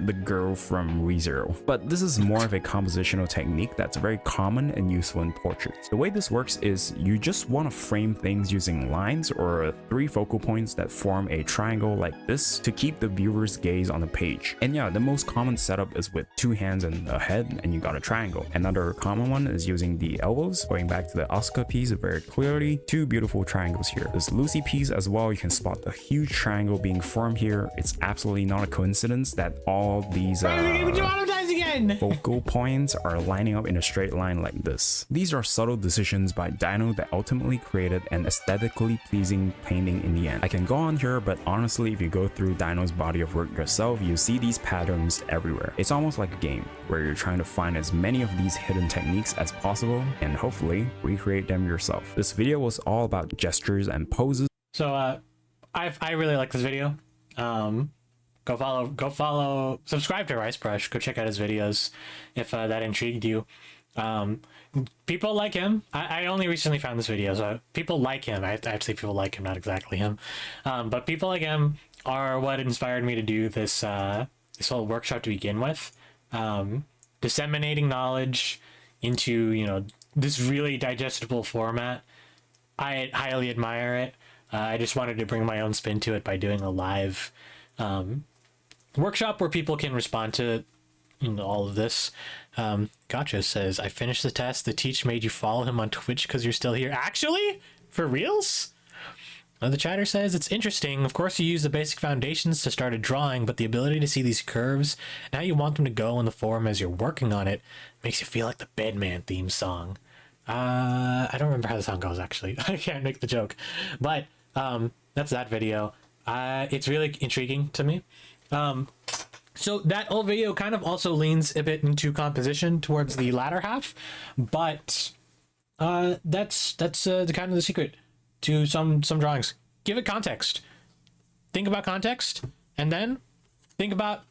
the girl from ReZero. But this is more of a compositional technique that's very common and useful in portraits. The way this works is you just want to frame things using lines or 3 focal points that form a triangle like this to keep the viewer's gaze on the page. And yeah, the most common setup is with 2 hands and a head and you got a triangle. Another common one is using the elbows. Going back to the Asuka piece very clearly, 2 beautiful triangles here. This Lucy piece as well, you can spot the huge triangle being formed here. It's absolutely not a coincidence that all these focal points are lining up in a straight line like this. These are subtle decisions by Dino that ultimately created an aesthetically pleasing painting in the end. I can go on here, but honestly, if you go through Dino's body of work yourself, you see these patterns everywhere. It's almost like a game where you're trying to find as many of these hidden techniques as possible and hopefully recreate them yourself. This video was all about gestures and poses. So I really like this video. Go follow, subscribe to Ricebrush. Go check out his videos if that intrigued you. People like him. I only recently found this video, so people like him. I actually people like him, not exactly him, but people like him are what inspired me to do this this whole workshop to begin with. Disseminating knowledge into, you know, this really digestible format. I highly admire it. I just wanted to bring my own spin to it by doing a live workshop where people can respond to, you know, all of this. Gotcha says, I finished the test. The teach made you follow him on Twitch because you're still here. Actually? For reals? The chatter says, it's interesting. Of course, you use the basic foundations to start a drawing, but the ability to see these curves and how you want them to go in the form as you're working on it makes you feel like the Bedman theme song. I don't remember how the song goes, actually. I can't make the joke. But that's that video. It's really intriguing to me. So that old video kind of also leans a bit into composition towards the latter half, but that's the kind of the secret to some drawings. Give it context. Think about context, and then think about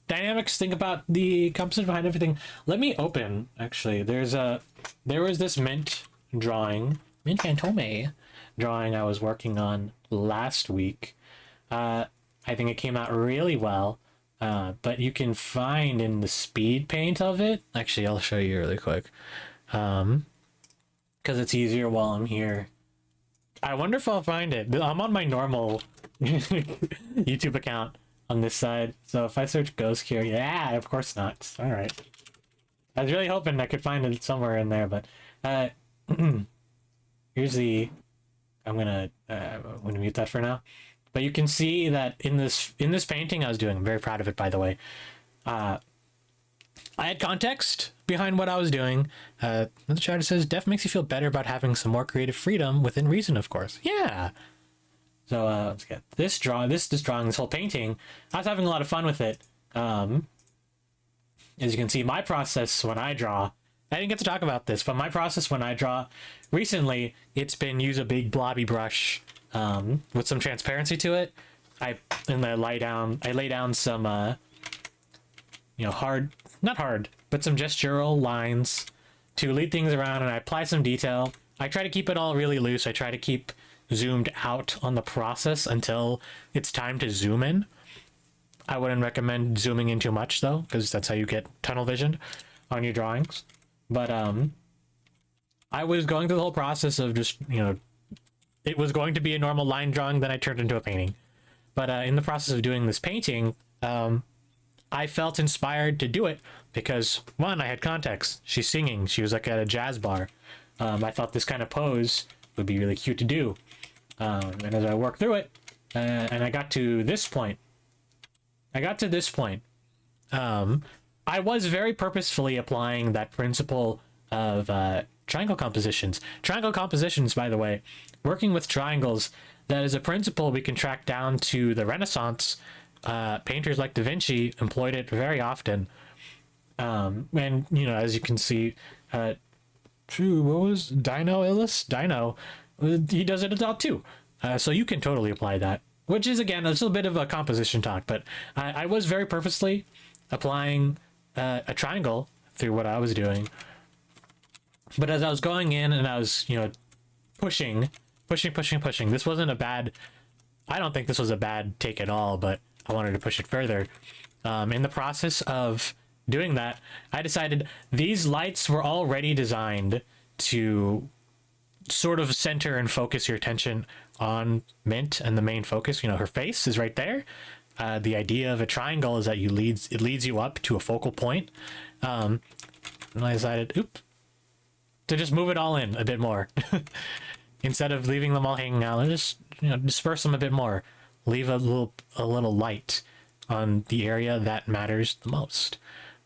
dynamics. Think about the composition behind everything. Let me open. Actually, there was this Mint Phantom drawing I was working on last week. I think it came out really well, but you can find in the speed paint of it. Actually, I'll show you really quick, because it's easier while I'm here. I wonder if I'll find it. I'm on my normal YouTube account on this side, so if I search Ghost here, yeah, of course not. All right. I was really hoping I could find it somewhere in there, but here's the. I'm gonna mute that for now. But you can see that in this painting I was doing, I'm very proud of it, by the way. I had context behind what I was doing. The chatter says, Def makes you feel better about having some more creative freedom within reason, of course. Yeah. So let's get this drawing, this whole painting. I was having a lot of fun with it. As you can see, my process when I draw, I didn't get to talk about this, but my process when I draw recently, it's been use a big blobby brush with some transparency to it. I lay down some you know, not hard, but some gestural lines to lead things around, and I apply some detail. I try to keep it all really loose. I try to keep zoomed out on the process until it's time to zoom in. I wouldn't recommend zooming in too much though, because that's how you get tunnel vision on your drawings. But I was going through the whole process of just, you know, it was going to be a normal line drawing, then I turned into a painting. But in the process of doing this painting, I felt inspired to do it because, one, I had context. She's singing. She was like at a jazz bar. I thought this kind of pose would be really cute to do. And as I worked through it, and I got to this point, I was very purposefully applying that principle of triangle compositions. Triangle compositions, by the way, working with triangles, that is a principle we can track down to the Renaissance. Painters like Da Vinci employed it very often. And, you know, as you can see, what was DINOILLUST? Dino, he does it a lot too. So you can totally apply that, which is, again, a little bit of a composition talk, but I was very purposely applying a triangle through what I was doing. But as I was going in and I was, you know, pushing, this wasn't a bad, I don't think this was a bad take at all, but I wanted to push it further. In the process of doing that, I decided these lights were already designed to sort of center and focus your attention on Mint, and the main focus, you know, her face is right there. The idea of a triangle is that it leads you up to a focal point. And I decided, to just move it all in a bit more. Instead of leaving them all hanging out, just, you know, disperse them a bit more. Leave a little light on the area that matters the most.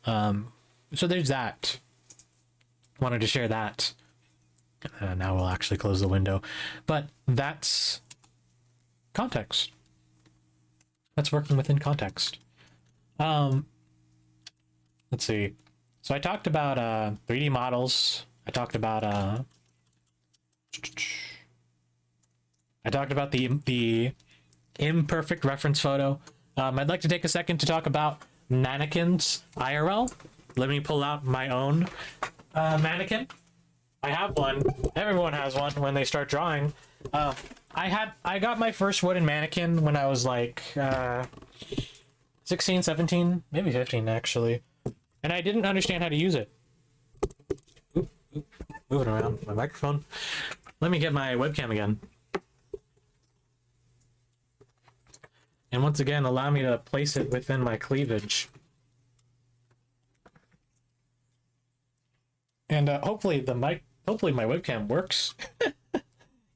So there's that. Wanted to share that. Now we'll actually close the window. But that's context. That's working within context. Let's see. So I talked about 3D models. I talked about the imperfect reference photo. I'd like to take a second to talk about mannequins IRL. Let me pull out my own mannequin. I have one. Everyone has one when they start drawing. I got my first wooden mannequin when I was like 16, 17, maybe 15 actually. And I didn't understand how to use it. Moving around my microphone. Let me get my webcam again. And once again, allow me to place it within my cleavage. And hopefully my webcam works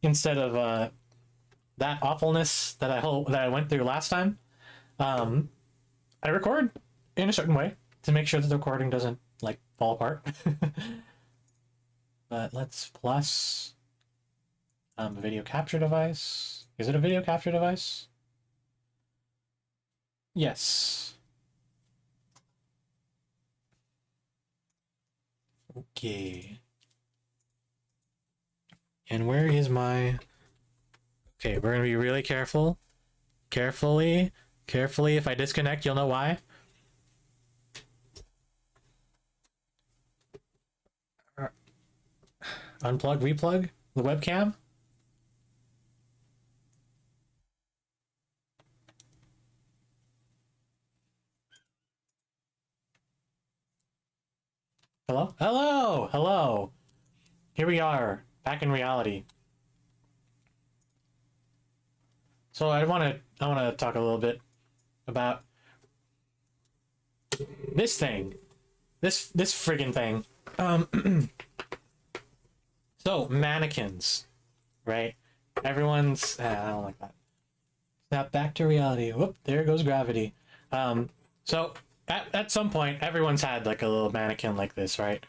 instead of that awfulness that I went through last time. I record in a certain way to make sure that the recording doesn't like fall apart. But let's plus a video capture device. Is it a video capture device? Yes. Okay. And where is my... Okay, we're gonna be really careful. Carefully. If I disconnect, you'll know why. Unplug, replug the webcam. Hello. Here we are, back in reality. So I want to talk a little bit about this thing, this friggin' thing. So mannequins, right? Everyone's I don't like that. Snap back to reality. Whoop, there goes gravity. So at some point, everyone's had like a little mannequin like this, right?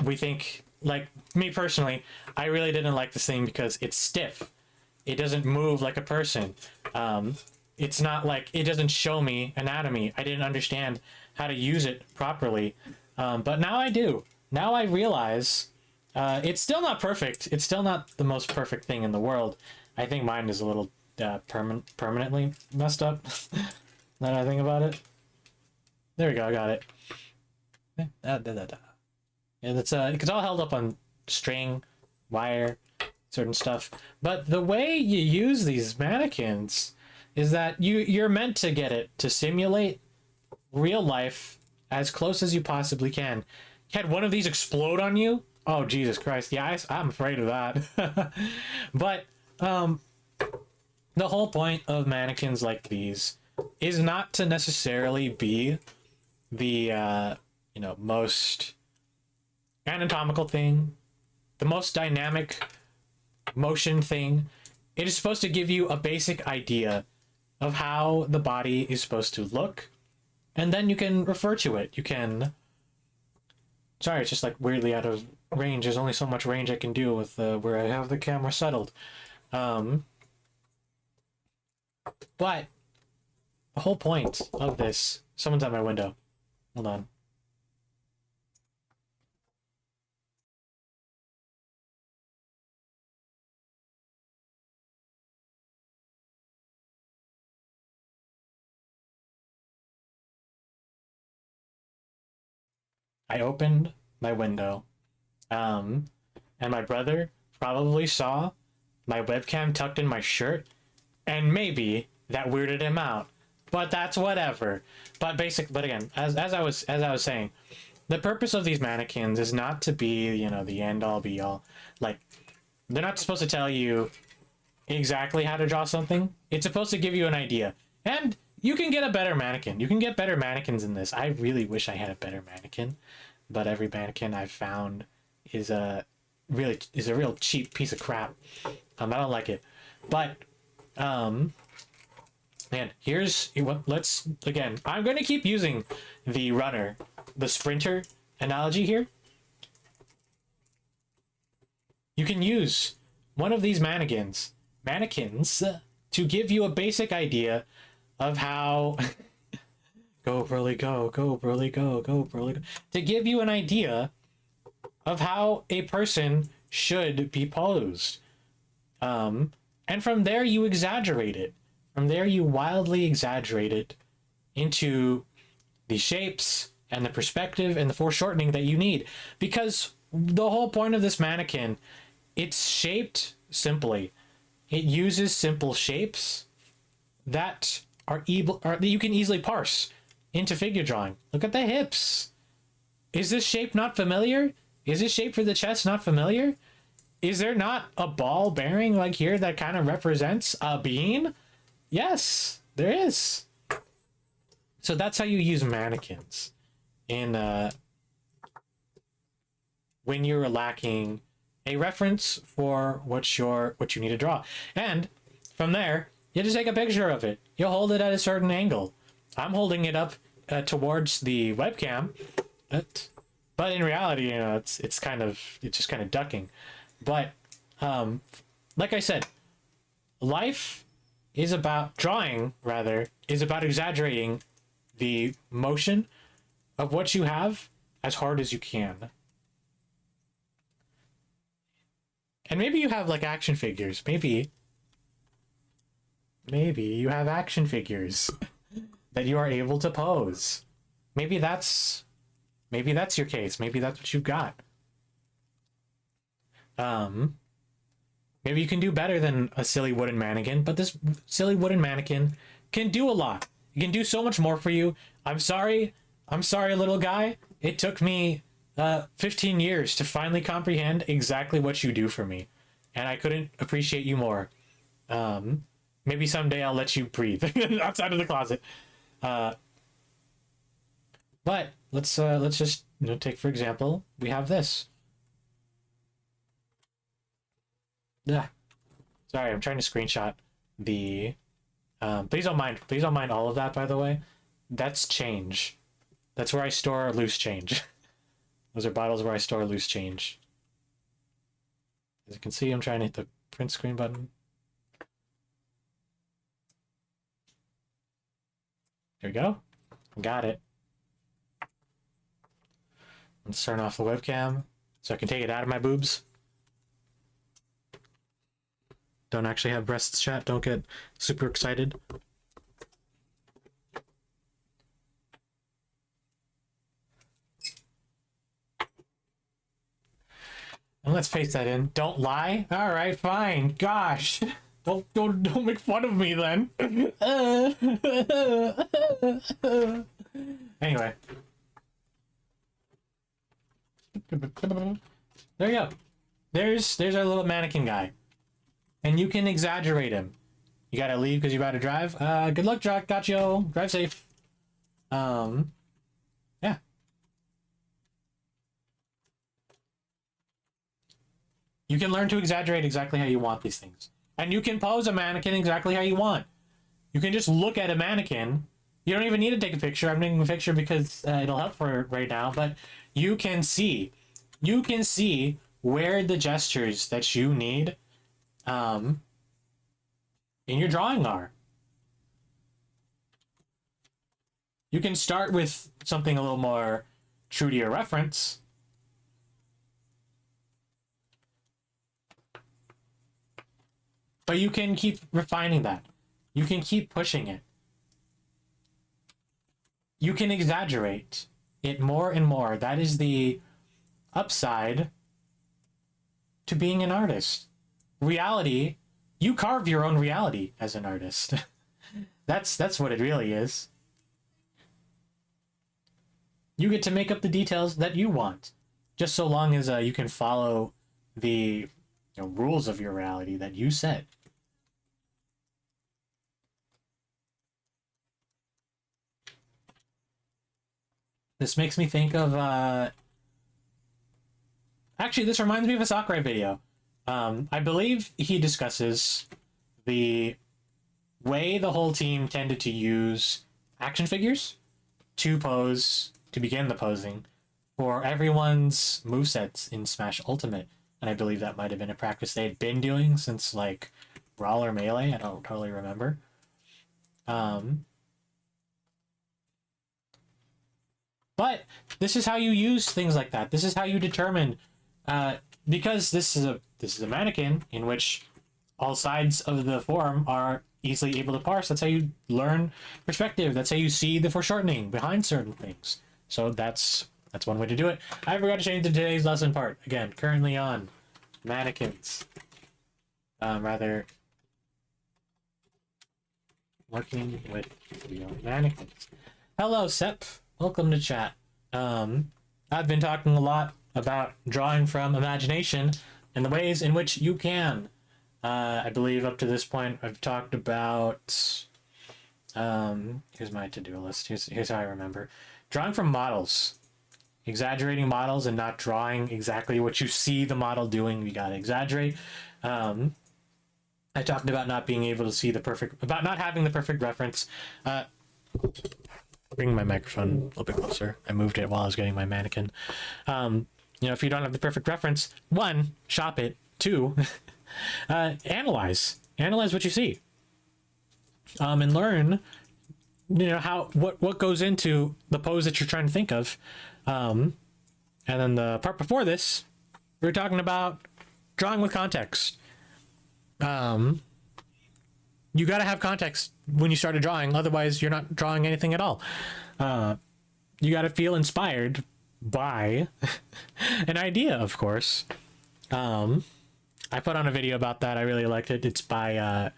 We think, like me personally, I really didn't like this thing because it's stiff. It doesn't move like a person. It's not like, it doesn't show me anatomy. I didn't understand how to use it properly. But now I do. Now I realize it's still not perfect. It's still not the most perfect thing in the world. I think mine is a little permanently messed up. Now that I think about it. There we go, I got it. And it's all held up on string, wire, certain stuff. But the way you use these mannequins is that you're meant to get it to simulate real life as close as you possibly can. You had one of these explode on you? Oh, Jesus Christ. Yeah, I'm afraid of that. But the whole point of mannequins like these is not to necessarily be the most anatomical thing, the most dynamic motion thing. It is supposed to give you a basic idea of how the body is supposed to look, and then you can refer to it. You can... Sorry, it's just like weirdly out of range. There's only so much range I can do with where I have the camera settled. But the whole point of this... Someone's at my window. Hold on. I opened my window, and my brother probably saw my webcam tucked in my shirt, and maybe that weirded him out, but that's whatever. But again, as I was saying, the purpose of these mannequins is not to be, you know, the end all be all. Like, they're not supposed to tell you exactly how to draw something. It's supposed to give you an idea, and you can get a better mannequin. You can get better mannequins in this. I really wish I had a better mannequin, but every mannequin I've found is a real cheap piece of crap. I don't like it. But and here's what. Let's again. I'm going to keep using the runner, the sprinter analogy here. You can use one of these mannequins to give you a basic idea of how go Broly go Broly go Broly go, to give you an idea of how a person should be posed, and from there you exaggerate it. From there you wildly exaggerate it into the shapes and the perspective and the foreshortening that you need, because the whole point of this mannequin, it's shaped simply. It uses simple shapes that that you can easily parse into figure drawing. Look at the hips. Is this shape not familiar? Is this shape for the chest not familiar? Is there not a ball bearing like here that kind of represents a bean? Yes, there is. So that's how you use mannequins in when you're lacking a reference for what you need to draw. And from there, you just take a picture of it. You'll hold it at a certain angle. I'm holding it up towards the webcam, but in reality, you know, it's just kind of ducking. But like I said, drawing is about exaggerating the motion of what you have as hard as you can. And maybe you have like action figures. Maybe you have action figures that you are able to pose. Maybe that's your case. Maybe that's what you've got. Maybe you can do better than a silly wooden mannequin, but this silly wooden mannequin can do a lot. It can do so much more for you. I'm sorry, little guy. It took me 15 years to finally comprehend exactly what you do for me, and I couldn't appreciate you more. Maybe someday I'll let you breathe outside of the closet. But let's just take for example, we have this. Yeah. Sorry, I'm trying to screenshot the please don't mind all of that, by the way. That's change. That's where I store loose change. Those are bottles where I store loose change. As you can see, I'm trying to hit the print screen button. There we go. Got it. Let's turn off the webcam so I can take it out of my boobs. Don't actually have breasts, chat. Don't get super excited. And let's paste that in. Don't lie. All right, fine. Gosh, don't make fun of me then. Anyway, there you go. There's our little mannequin guy, and you can exaggerate him You gotta leave because you're about to drive. Good luck, Gacho. Drive safe. Yeah. You can learn to exaggerate exactly how you want these things. And you can pose a mannequin exactly how you want. You can just look at a mannequin. You don't even need to take a picture. I'm taking a picture because it'll help for right now. But you can see where the gestures that you need in your drawing are. You can start with something a little more true to your reference. But you can keep refining that. You can keep pushing it. You can exaggerate it more and more. That is the upside to being an artist. Reality, you carve your own reality as an artist. That's what it really is. You get to make up the details that you want, just so long as you can follow the rules of your reality that you set. This makes me think of actually, this reminds me of a Sakurai video. I believe he discusses the way the whole team tended to use action figures to pose, to begin the posing, for everyone's movesets in Smash Ultimate. And I believe that might have been a practice they had been doing since, like, Brawl or Melee. I don't totally remember. But this is how you use things like that. This is how you determine, because this is a mannequin in which all sides of the form are easily able to parse. That's how you learn perspective. That's how you see the foreshortening behind certain things. So that's one way to do it. I forgot to change the today's lesson part. Again, currently on mannequins. Rather, working with mannequins. Hello, Sep. Welcome to chat. I've been talking a lot about drawing from imagination and the ways in which you can. I believe up to this point I've talked about here's my to-do list. Here's how I remember. Drawing from models. Exaggerating models and not drawing exactly what you see the model doing. You gotta exaggerate. I talked about not being able to see about not having the perfect reference. Bring my microphone a little bit closer. I moved it while I was getting my mannequin. If you don't have the perfect reference, one, shop it. Two, analyze what you see, and learn what goes into the pose that you're trying to think of. And then the part before this, we were talking about drawing with context. You got to have context when you start a drawing, otherwise you're not drawing anything at all. You got to feel inspired by an idea, of course. I put on a video about that. I really liked it. It's by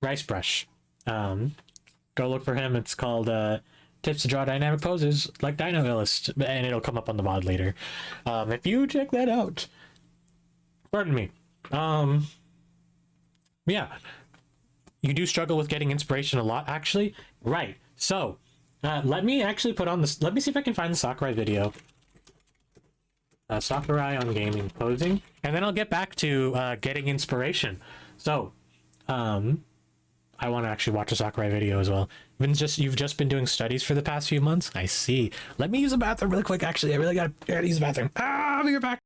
Rice Brush. Go look for him. It's called Tips to Draw Dynamic Poses like DINOILLUST, and it'll come up on the VOD later. If you check that out. Pardon me. Yeah. You do struggle with getting inspiration a lot, actually. Right. So, let me actually put on this. Let me see if I can find the Sakurai video. Sakurai on gaming posing. And then I'll get back to getting inspiration. So, I want to actually watch a Sakurai video as well. You've just been doing studies for the past few months? I see. Let me use the bathroom really quick. Actually, I really gotta use the bathroom. I'll be right back.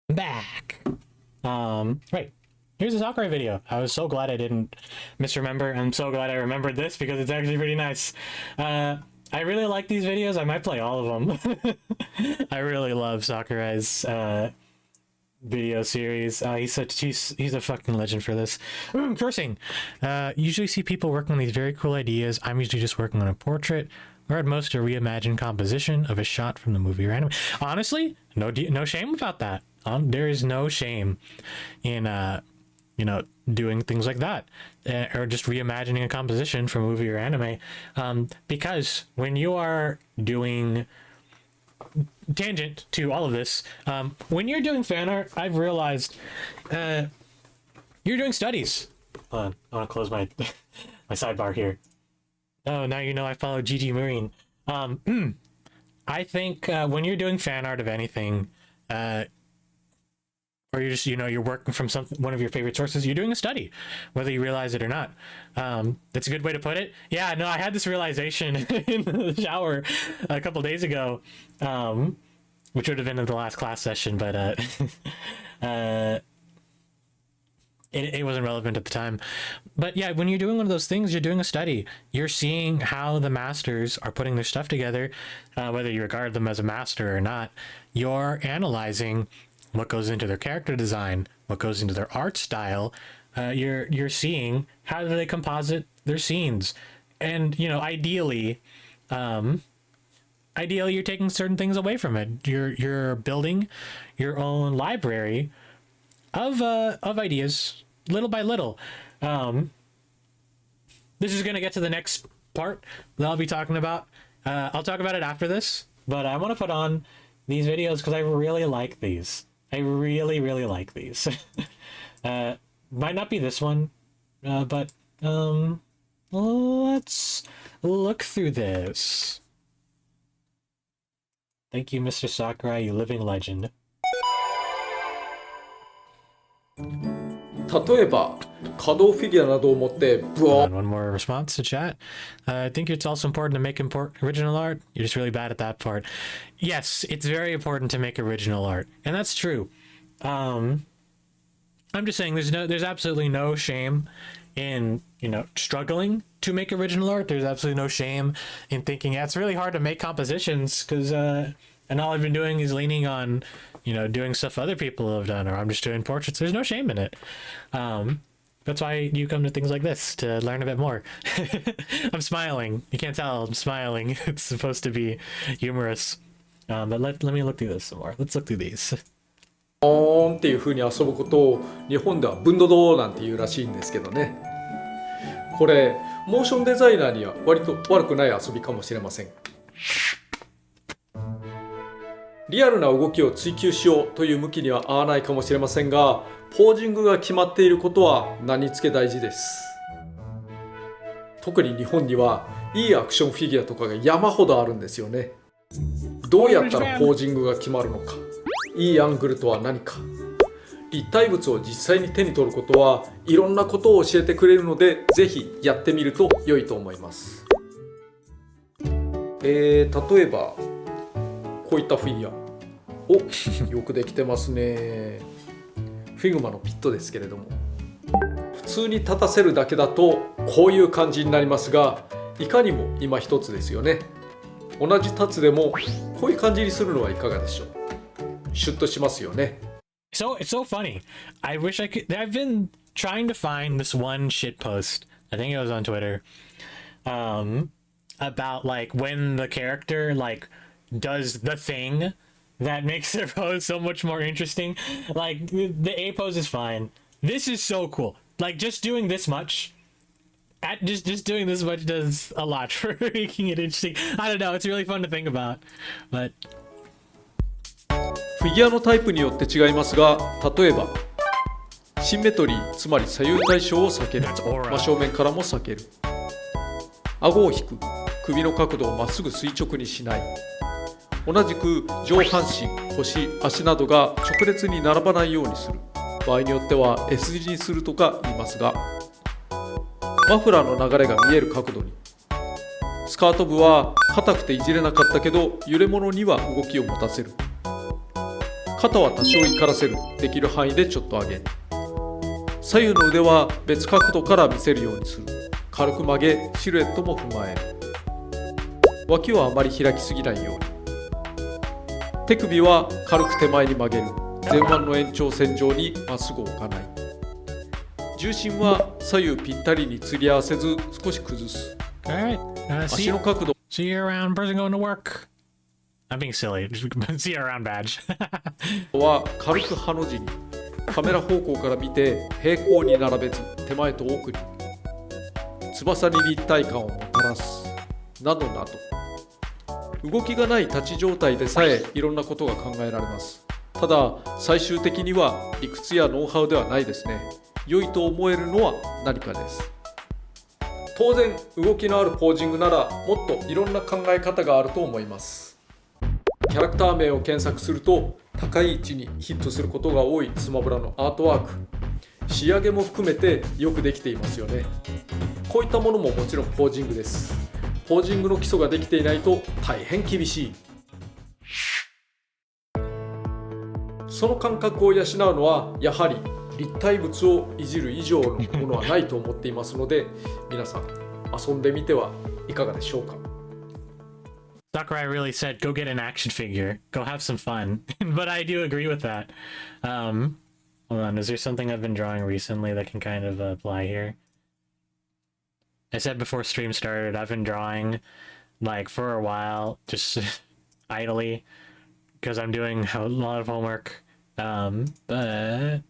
back. Right. Here's a Sakurai video. I was so glad I didn't misremember. I'm so glad I remembered this because it's actually pretty nice. I really like these videos. I might play all of them. I really love Sakurai's video series. He's a fucking legend for this. Cursing. Usually see people working on these very cool ideas. I'm usually just working on a portrait, or at most a reimagined composition of a shot from the movie or anime. Honestly, no shame about that. There is no shame in doing things like that, or just reimagining a composition from a movie or anime, because when you are doing tangent to all of this, when you're doing fan art, I've realized you're doing studies. Hold on, I want to close my my sidebar here. Oh, now you know I follow GG Marine. I think when you're doing fan art of anything, or you're just, you're working from one of your favorite sources, you're doing a study, whether you realize it or not. That's a good way to put it. Yeah, no, I had this realization in the shower a couple days ago, which would have been in the last class session, but it wasn't relevant at the time. But yeah, when you're doing one of those things, you're doing a study. You're seeing how the masters are putting their stuff together, whether you regard them as a master or not. You're analyzing what goes into their character design, what goes into their art style. You're seeing how do they composite their scenes, and ideally you're taking certain things away from it. You're building your own library of ideas, little by little. This is gonna get to the next part that I'll be talking about. I'll talk about it after this, but I want to put on these videos because I really like these. I really, really like these. Might not be this one, but let's look through this. Thank you, Mr. Sakurai, you living legend. 例えば可動フィギュアなどを持ってブワー One more response to chat. I think it's also important to make original art. You're just really bad at that part. Yes, it's very important to make original art, and that's true. I'm just saying there's absolutely no shame in struggling to make original art. There's absolutely no shame in thinking it's really hard to make compositions because and all I've been doing is leaning on doing stuff other people have done, or I'm just doing portraits. There's no shame in it. That's why you come to things like this, to learn a bit more. I'm smiling. You can't tell I'm smiling. It's supposed to be humorous. But let me look through this some more. Let's look through these. ーンっていう風に遊ぶことを日本ではブンドドーなんていうらしいんですけどね。これモーションデザイナーには割と悪くない遊びかもしれません。リアルな動きを追求しようという向きには合わないかもしれませんが、ポージングが決まっていることは何つけ大事です。特に日本にはいいアクションフィギュアとかが山ほどあるんですよね。どうやったらポージングが決まるのか、いいアングルとは何か、立体物を実際に手に取ることはいろんなことを教えてくれるので、ぜひやってみると良いと思います。例えばこういったフィギュア、お、よくできてますね。フィグマのピットですけれども、普通に立たせるだけだとこういう感じになりますが、いかにも今一つですよね。同じ立つでもこういう感じにするのはいかがでしょう。シュッとしますよね。So it's so funny. I wish I could. I've been trying to find this one shit post. I think it was on Twitter. About like when the character like does the thing that makes their pose so much more interesting. Like the A pose is fine. This is so cool. Like just doing this much. Just doing this much does a lot for making it interesting. I don't know. It's really fun to think about, but. フィギュアのタイプによって違いますが、例えばシンメトリー、つまり左右対称を避ける、真正面からも避ける、顎を引く、首の角度をまっすぐ垂直にしない、同じく上半身、腰、足などが直列に並ばないようにする、場合によっては S 字にするとか言いますが、マフラーの流れが見える角度に、スカート部は硬くていじれなかったけど揺れ物には動きを持たせる、肩は多少怒らせる、できる範囲でちょっと上げる。左右の腕は別角度から見せるようにする。軽く曲げ、シルエットも踏まえる。脇はあまり開きすぎないように。手首は軽く手前に曲げる。前腕の延長線上にまっすぐ置かない。重心は左右ぴったりに釣り合わせず少し崩す。Alright, see 足の角度 you around, person going to work. I'm being silly. See you around badge. は軽くハの字に。カメラ方向から見て平行に並べず手前と奥に。翼に立体感をもたらす。などなど。動きがない立ち状態でさえいろんなことが考えられます。ただ最終的には理屈やノウハウではないですね。良いと思えるのは何かです。当然動きのあるポージングならもっといろんな考え方があると思います。キャラクター名を検索すると高い位置にヒットすることが多いスマブラのアートワーク。仕上げも含めてよくできていますよね。こういったものももちろんポージングです。ポージングの基礎ができていないと大変厳しい。その感覚を養うのはやはり立体物をいじる以上のものはないと思っていますので、皆さん遊んでみてはいかがでしょうか。Sakurai really said, go get an action figure. Go have some fun. But I do agree with that. Hold on, is there something I've been drawing recently that can kind of apply here? I said before stream started, I've been drawing like for a while, just idly, because I'm doing a lot of homework. But I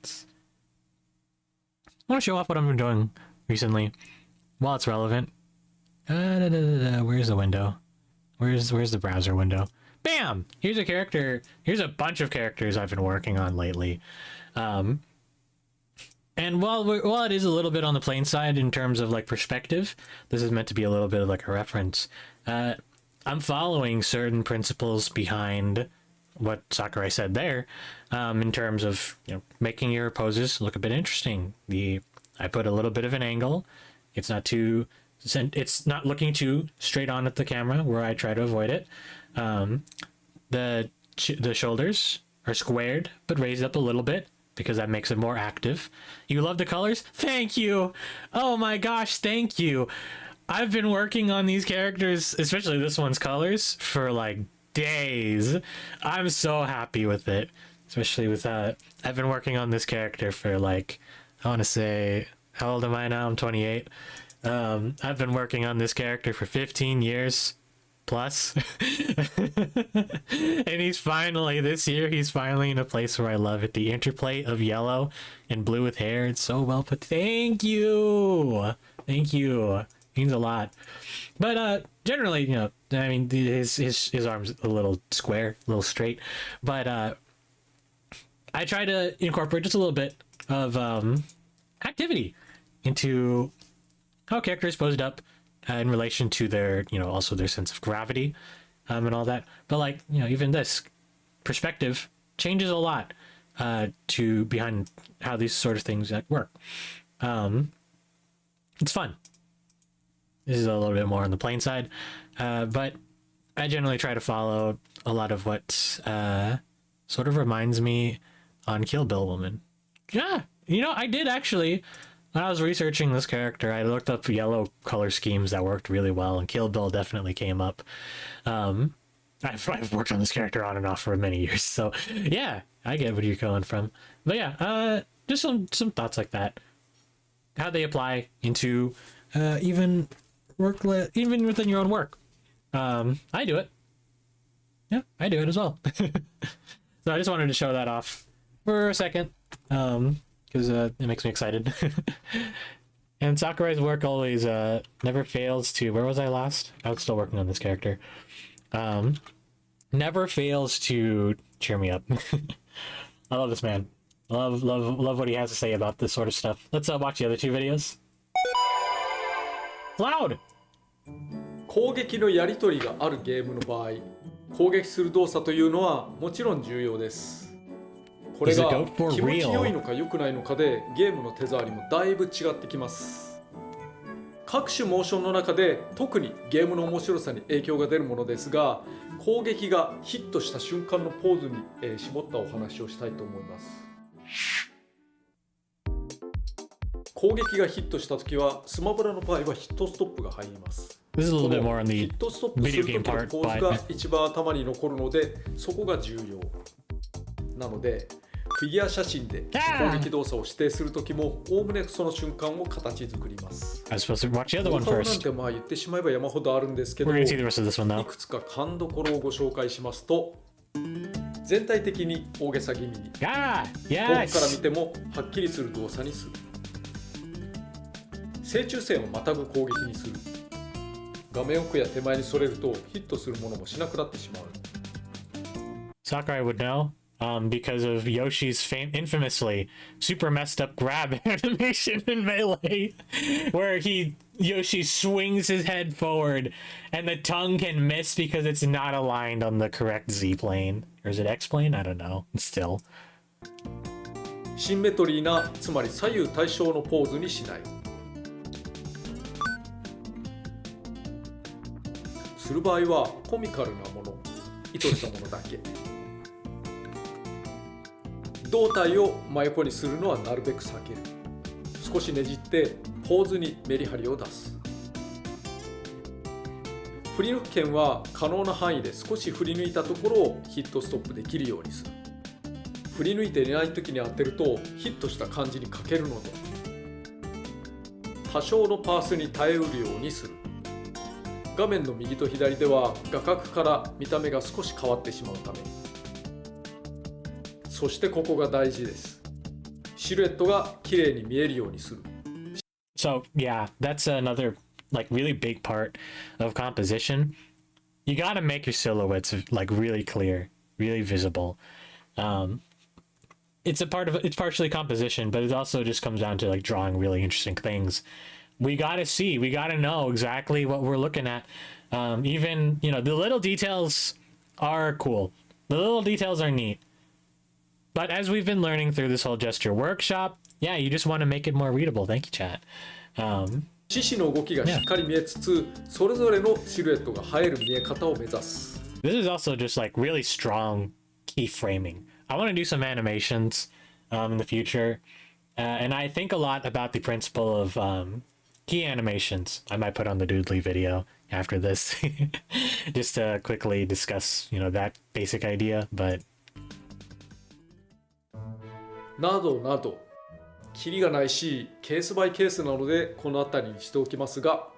want to show off what I've been doing recently while it's relevant. Where's the window? Where's the browser window? Bam! Here's a character. Here's a bunch of characters I've been working on lately. And while it is a little bit on the plain side in terms of like perspective, this is meant to be a little bit of like a reference. I'm following certain principles behind what Sakurai said there, in terms of, you know, making your poses look a bit interesting. I put a little bit of an angle. It's not looking too straight on at the camera where I try to avoid it. The shoulders are squared but raised up a little bit because that makes it more active. You love the colors? Thank you. Oh my gosh, thank you. I've been working on these characters, especially this one's colors, for like days. I'm so happy with it, especially with I've been working on this character for like, I want to say, how old am I now? I'm 28. I've been working on this character for 15 years plus. And he's finally in a place where I love it. The interplay of yellow and blue with hair, it's so well put. Thank you. Means a lot. But generally, you know, I mean, his arms a little square, a little straight, but I try to incorporate just a little bit of activity into how characters posed up in relation to their, you know, also their sense of gravity, and all that. But like, you know, even this perspective changes a lot to behind how these sort of things work. It's fun. This is a little bit more on the plain side, but I generally try to follow a lot of what sort of reminds me on Kill Bill Woman. Yeah, you know, I did actually, when I was researching this character, I looked up yellow color schemes that worked really well, and Kill Bill definitely came up. I've worked on this character on and off for many years, so yeah, I get where you're going from. But yeah, just some thoughts like that, how they apply into even within your own work. I do it. Yeah, I do it as well. So I just wanted to show that off for a second, because it makes me excited. And Sakurai's work always never fails to. Where was I last? I was still working on this character. Never fails to cheer me up. I love this man. Love what he has to say about this sort of stuff. Let's watch the other two videos. Loud! 攻撃のやり取りがあるゲームの場合、攻撃する動作というのはもちろん重要です。これが気持ち良いのか良くないのかでゲームの手触りもだいぶ違ってきます。各種モーションの中で特にゲームの面白さに影響が出るものですが、攻撃がヒットした瞬間のポーズに絞ったお話をしたいと思います。攻撃がヒットした時はスマブラの場合はヒットストップが入ります。This is a little bit more on ヒ the ットストップする video 時 game の part, ポーズが but 一番頭に残るので、そこが重要なので、フィギュア写真で攻撃動作を指定する時もおおむねその瞬間を形作ります。 I was supposed to watch the other one 動画なん first. てまあ言ってしまえば山ほどあるんですけど、 We're い gonna see the rest of this one now. くつか勘どころをご紹介しますと、全体的に大げさ気味に、 Ah, 遠くから見 yes. てもはっきりする動作にする。正中線をまたぐ攻撃にする。画面奥や手前にそれるとヒットするものもしなくなってしまう。 Sakurai would know, because of Yoshi's infamously super messed up grab animation in Melee, where Yoshi swings his head forward and the tongue can miss because it's not aligned on the correct Z plane. Or is it X plane? I don't know. Still. シンメトリーな、つまり左右対称のポーズにしない。する場合はコミカルなもの、意図したものだけ。胴体を真横にするのはなるべく避ける。少しねじってポーズにメリハリを出す。振り抜く剣は可能な範囲で少し振り抜いたところをヒットストップできるようにする。振り抜いていない時に当てるとヒットした感じに欠けるので、多少のパースに耐えうるようにする。画面の右と左では画角から見た目が少し変わってしまうため。そしてここが大事です。シルエットが綺麗に見えるようにする。 So yeah, that's another like really big part of composition. You gotta make your silhouettes like really clear, really visible. It's partially composition, but it also just comes down to like drawing really interesting things. We gotta know exactly what we're looking at. Even, the little details are cool. The little details are neat. But as we've been learning through this whole gesture workshop, yeah, you just want to make it more readable. Thank you, chat. 獅子の動きがしっかり見えつつ、それぞれのシルエットが映える見え方を目指す。 This is also just like really strong keyframing. I want to do some animations in the future. And I think a lot about the principle of key animations. I might put on the Doodly video after this just to quickly discuss, that basic idea. But などなど、キリがないしケースバイケースなのでこの辺りにしておきますが、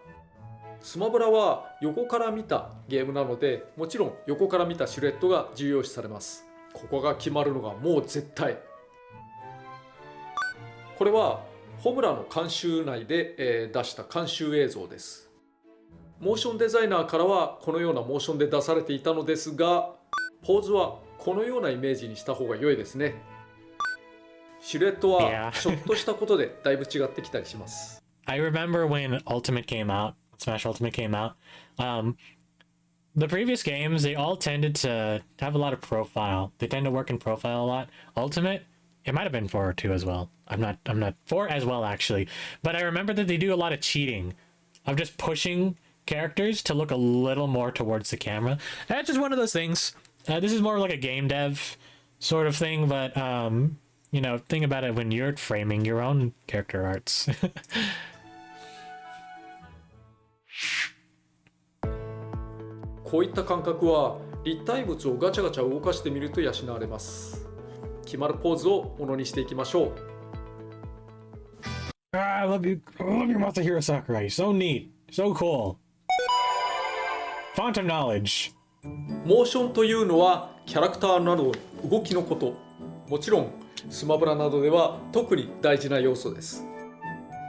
スマブラは横から見たゲームなので、もちろん横から見たシルエットが重要視されます。ここが決まるのがもう絶対。これはホムラの監修内で、出した監修映像です。モーションデザイナーからはこのようなモーションで出されていたのですが、ポーズはこのようなイメージにした方が良いですね。シルエットはちょっとしたことでだいぶ違ってきたりします。I remember when Ultimate came out, Smash Ultimate came out, the previous games, they all tended to have a lot of profile. They tend to work in profile a lot. Ultimate, it might have been 4 or 2 as well. I'm not 4 as well actually. But I remember that they do a lot of cheating of just pushing characters to look a little more towards the camera. That's just one of those things. This is more like a game dev sort of thing, but think about it when you're framing your own character arts. こういった感覚は立体物をガチャガチャ動かしてみると養われます。決まるポーズをものにしていきましょう。I love you, Masahiro Sakurai. So neat, so cool. Font of knowledge. モーションというのはキャラクターなどの動きのこと。もちろんスマブラなどでは特に大事な要素です。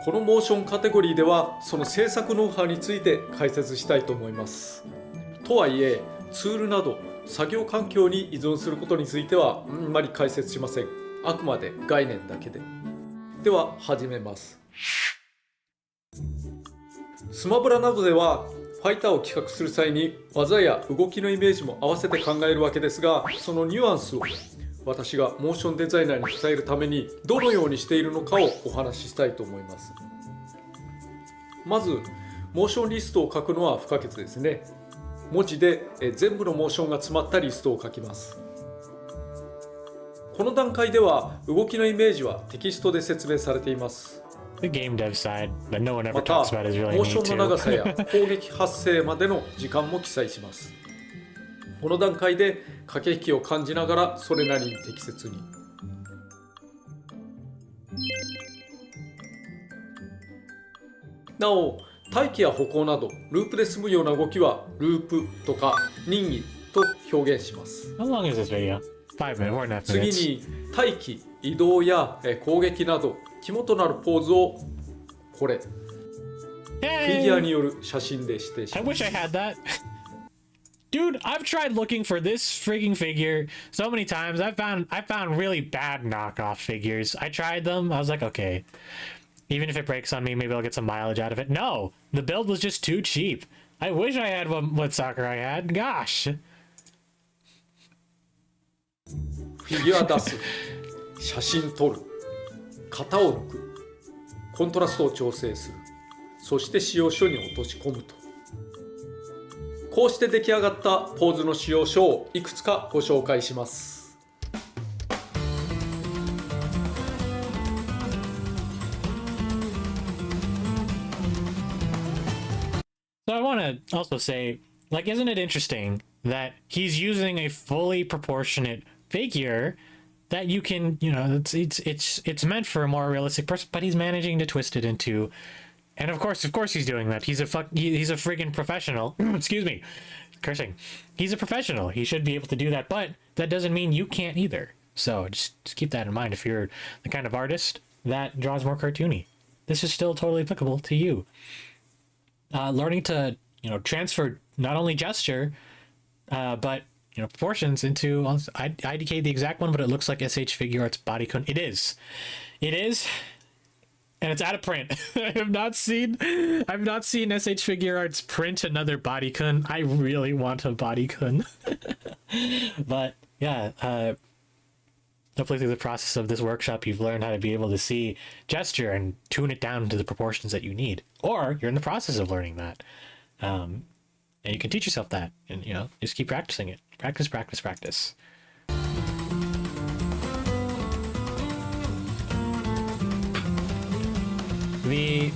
このモーションカテゴリーではその制作ノウハウについて解説したいと思います。とはいえツールなど作業環境に依存することについてはあんまり解説しません。あくまで概念だけで。では始めます。スマブラなどではファイターを企画する際に技や動きのイメージも合わせて考えるわけですが、そのニュアンスを私がモーションデザイナーに伝えるためにどのようにしているのかをお話ししたいと思います。まずモーションリストを書くのは不可欠ですね。文字で全部のモーションが詰まったリストを書きます。この段階では動きのイメージはテキストで説明されています。The game dev side that no one ever また talks about is really モーシ neat ョンの長さや too. 攻撃発生までの時間も記載します。この段階で駆け引きを感じながらそれなりに適切に。なお、待機や歩行などループで済むような動きはループとか任意と表現します。 How long is this video? 5 minutes, 4.5次 minutes. に待機、移動や攻撃など肝となるポーズをこれフィギュア Hey! による写真で指定し I ま wish す。 I had that. Dude, I've tried looking for this freaking figure so many times. I found really bad knockoff figures. I tried them. I was like, okay, even if it breaks on me, maybe I'll get some mileage out of it. No, the build was just too cheap. I wish I had what Sakurai had. Gosh. フィギュア出す、写真撮る、型を抜く、コントラストを調整する、そして使用書に落とし込むと。こうして出来上がったポーズの使用書をいくつかご紹介します。So I want to also say, like, isn't it interesting that he's using a fully proportionate figure that you can, you know, it's meant for a more realistic person, but he's managing to twist it into, and of course he's doing that. He's a friggin' professional. Excuse me, cursing. He's a professional. He should be able to do that, but that doesn't mean you can't either. So just keep that in mind if you're the kind of artist that draws more cartoony. This is still totally applicable to you. Learning to, you know, transfer not only gesture, but, you know, proportions into IDK the exact one, but it looks like SH Figure Arts body con. It is, and it's out of print. I've not seen SH Figure Arts print another body kun. I really want a body kun. But yeah, hopefully through the process of this workshop, you've learned how to be able to see gesture and tune it down to the proportions that you need, or you're in the process of learning that. And you can teach yourself that, and, you know, just keep practicing it. Practice, practice, practice. The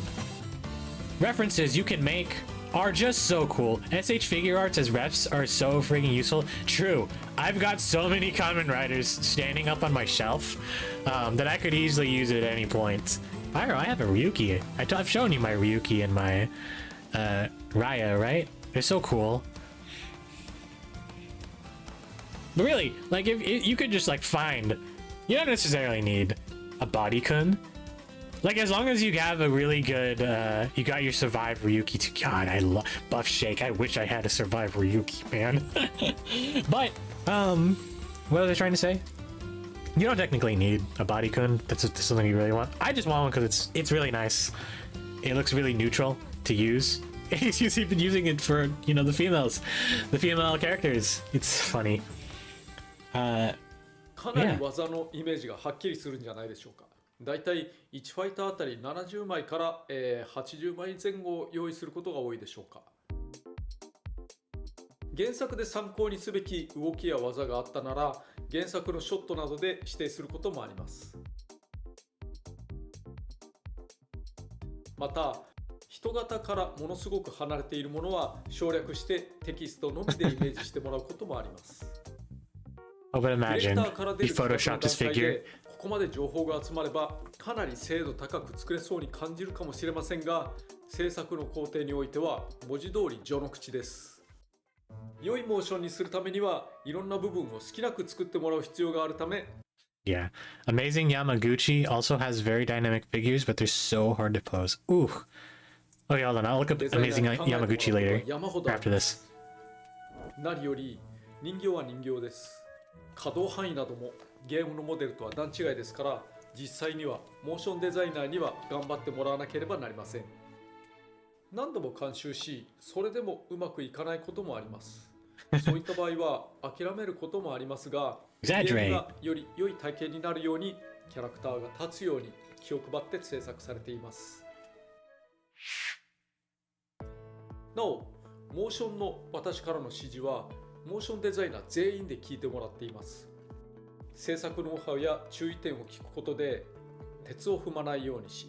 references you can make are just so cool. SH Figure Arts as refs are so freaking useful. True, I've got so many Kamen Riders standing up on my shelf that I could easily use it at any point. Pyro, I have a Ryuki. I've shown you my Ryuki and my Raya, right? They're so cool. But really, like, if you could just, like, find, you don't necessarily need a body kun. Like, as long as you have a really good, you got your Survive Ryuki too. God, I love Buff Shake. I wish I had a Survive Ryuki, man. But, what was I trying to say? You don't technically need a body kun. That's something you really want. I just want one because it's really nice. It looks really neutral to use. He's even using it for, you know, the female characters. It's funny. かなり技のイメージがはっきりするんじゃないでしょうか。だいたい1ファイターあたり70枚から、80枚前後を用意することが多いでしょうか。原作で参考にすべき動きや技があったなら原作のショットなどで指定することもあります。また人型からものすごく離れているものは省略してテキストのみでイメージしてもらうこともあります。Oh, but imagine ディレクターから出 he る企画 photoshopped の his 段階 figure. でここまで情報が集まればかなり精度高く作れそうに感じるかもしれませんが制作の工程においては文字通り序の口です。良いモーションにするためにはいろんな部分を好きなく作ってもらう必要があるため Yeah. Amazing Yamaguchi also has very dynamic figures, but they're so hard to pose. Ooh. Okay, hold on. I'll look up Amazing Yamaguchi later. After this. 何より人形は人形です。可動範囲などもゲームのモデルとは段違いですから実際にはモーションデザイナーには頑張ってもらわなければなりません。何度も監修しそれでもうまくいかないこともあります。そういった場合は諦めることもありますがゲームがより良い体験になるようにキャラクターが立つように気を配って制作されています。なお、モーションの私からの指示はモーションデザイナー全員で聞いてもらっています。制作ノウハウや注意点を聞くことで鉄を踏まないようにし、